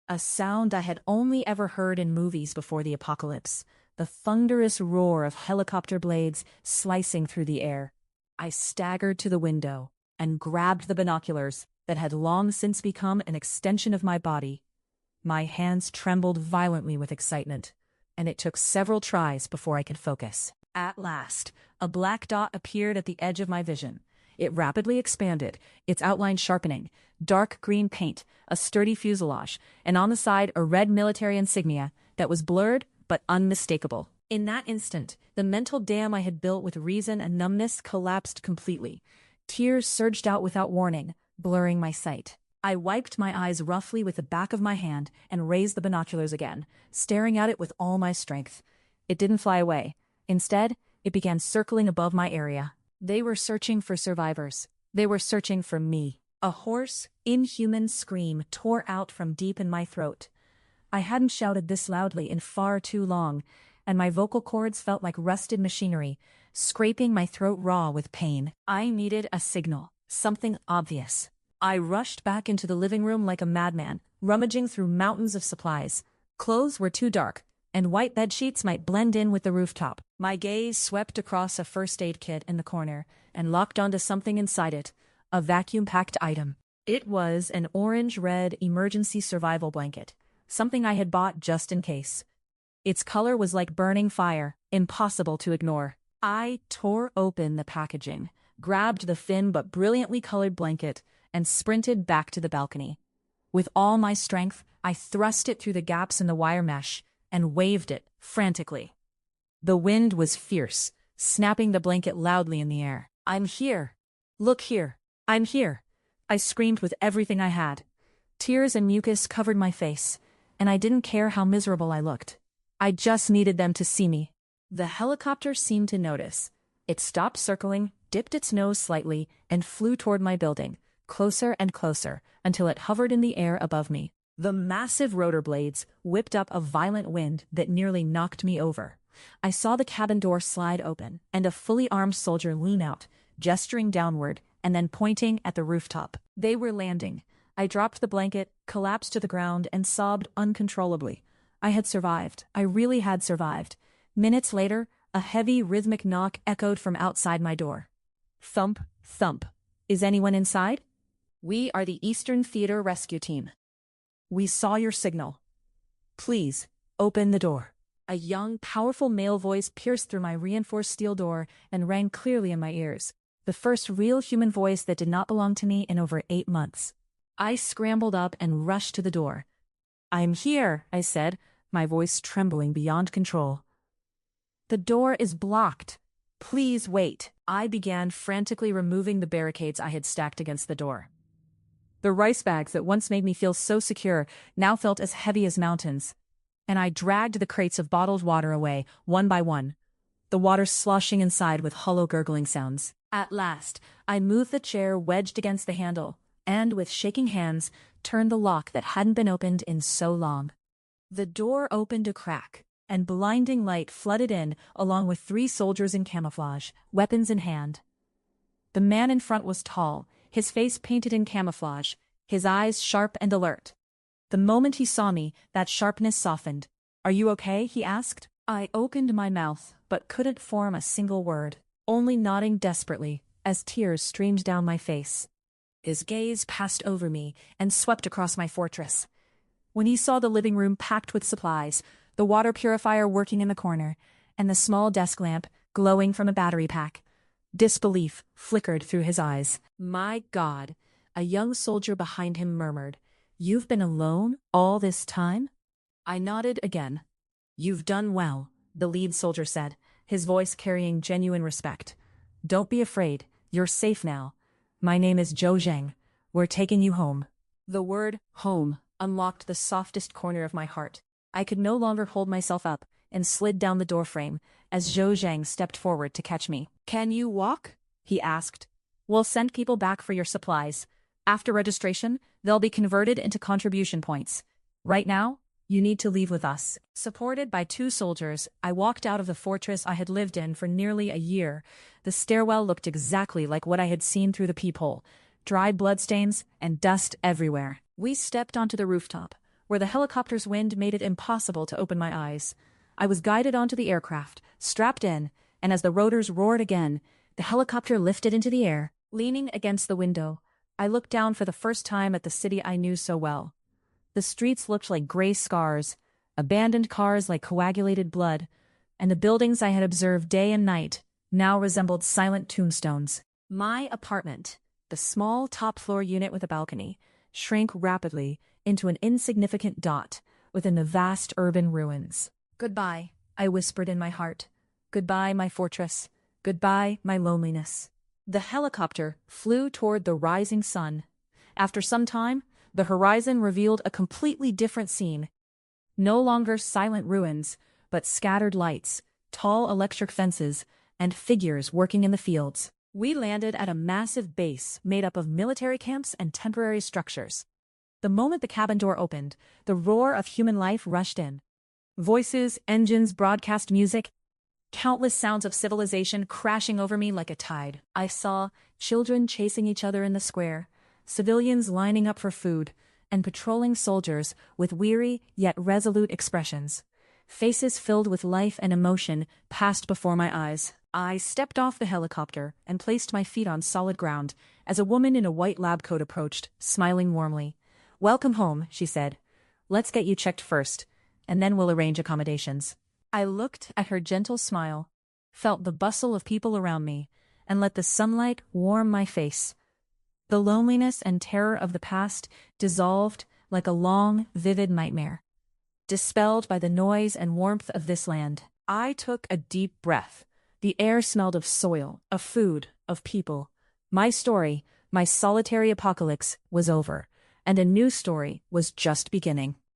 a sound I had only ever heard in movies before the apocalypse, the thunderous roar of helicopter blades slicing through the air. I staggered to the window and grabbed the binoculars that had long since become an extension of my body. My hands trembled violently with excitement, and it took several tries before I could focus. At last, a black dot appeared at the edge of my vision. It rapidly expanded, its outline sharpening, dark green paint, a sturdy fuselage, and on the side a red military insignia that was blurred but unmistakable. In that instant, the mental dam I had built with reason and numbness collapsed completely. Tears surged out without warning, blurring my sight. I wiped my eyes roughly with the back of my hand and raised the binoculars again, staring at it with all my strength. It didn't fly away. Instead, it began circling above my area. They were searching for survivors. They were searching for me. A hoarse, inhuman scream tore out from deep in my throat. I hadn't shouted this loudly in far too long, and my vocal cords felt like rusted machinery, scraping my throat raw with pain. I needed a signal, something obvious. I rushed back into the living room like a madman, rummaging through mountains of supplies. Clothes were too dark, and white bed sheets might blend in with the rooftop. My gaze swept across a first aid kit in the corner and locked onto something inside it, a vacuum-packed item. It was an orange-red emergency survival blanket, something I had bought just in case. Its color was like burning fire, impossible to ignore. I tore open the packaging, grabbed the thin but brilliantly colored blanket, and sprinted back to the balcony. With all my strength, I thrust it through the gaps in the wire mesh and waved it frantically. The wind was fierce, snapping the blanket loudly in the air. "I'm here. Look here. I'm here," I screamed with everything I had. Tears and mucus covered my face, and I didn't care how miserable I looked. I just needed them to see me. The helicopter seemed to notice. It stopped circling, dipped its nose slightly, and flew toward my building, closer and closer, until it hovered in the air above me. The massive rotor blades whipped up a violent wind that nearly knocked me over. I saw the cabin door slide open, and a fully armed soldier lean out, gesturing downward, and then pointing at the rooftop. They were landing. I dropped the blanket, collapsed to the ground, and sobbed uncontrollably. I had survived. I really had survived. Minutes later, a heavy, rhythmic knock echoed from outside my door. Thump, thump. "Is anyone inside?" "We are the Eastern Theater Rescue Team. We saw your signal. Please, open the door." A young, powerful male voice pierced through my reinforced steel door and rang clearly in my ears. The first real human voice that did not belong to me in over 8 months. I scrambled up and rushed to the door. "I'm here," I said, my voice trembling beyond control. "The door is blocked. Please wait." I began frantically removing the barricades I had stacked against the door. The rice bags that once made me feel so secure now felt as heavy as mountains, and I dragged the crates of bottled water away, one by one, the water sloshing inside with hollow gurgling sounds. At last, I moved the chair wedged against the handle, and with shaking hands, turned the lock that hadn't been opened in so long. The door opened a crack, and blinding light flooded in, along with 3 soldiers in camouflage, weapons in hand. The man in front was tall, his face painted in camouflage, his eyes sharp and alert. The moment he saw me, that sharpness softened. "Are you okay?" he asked. I opened my mouth, but couldn't form a single word, only nodding desperately as tears streamed down my face. His gaze passed over me and swept across my fortress. When he saw the living room packed with supplies, the water purifier working in the corner, and the small desk lamp glowing from a battery pack, disbelief flickered through his eyes. "My God," a young soldier behind him murmured. "You've been alone all this time?" I nodded again. "You've done well," the lead soldier said, his voice carrying genuine respect. "Don't be afraid. You're safe now. My name is Zhou Zheng. We're taking you home." The word home unlocked the softest corner of my heart. I could no longer hold myself up and slid down the doorframe as Zhou Zhang stepped forward to catch me. "Can you walk?" he asked. "We'll send people back for your supplies. After registration, they'll be converted into contribution points. Right now, you need to leave with us." Supported by 2 soldiers, I walked out of the fortress I had lived in for nearly a year. The stairwell looked exactly like what I had seen through the peephole. Dried bloodstains and dust everywhere. We stepped onto the rooftop, where the helicopter's wind made it impossible to open my eyes. I was guided onto the aircraft, strapped in, and as the rotors roared again, the helicopter lifted into the air. Leaning against the window, I looked down for the first time at the city I knew so well. The streets looked like gray scars, abandoned cars like coagulated blood, and the buildings I had observed day and night now resembled silent tombstones. My apartment, the small top-floor unit with a balcony, shrank rapidly into an insignificant dot within the vast urban ruins. "Goodbye," I whispered in my heart. "Goodbye, my fortress. Goodbye, my loneliness." The helicopter flew toward the rising sun. After some time, the horizon revealed a completely different scene. No longer silent ruins, but scattered lights, tall electric fences, and figures working in the fields. We landed at a massive base made up of military camps and temporary structures. The moment the cabin door opened, the roar of human life rushed in. Voices, engines, broadcast music, countless sounds of civilization crashing over me like a tide. I saw children chasing each other in the square, civilians lining up for food, and patrolling soldiers with weary yet resolute expressions. Faces filled with life and emotion passed before my eyes. I stepped off the helicopter and placed my feet on solid ground as a woman in a white lab coat approached, smiling warmly. "Welcome home," she said. "Let's get you checked first, and then we'll arrange accommodations." I looked at her gentle smile, felt the bustle of people around me, and let the sunlight warm my face. The loneliness and terror of the past dissolved like a long, vivid nightmare, dispelled by the noise and warmth of this land. I took a deep breath. The air smelled of soil, of food, of people. My story, my solitary apocalypse, was over, and a new story was just beginning.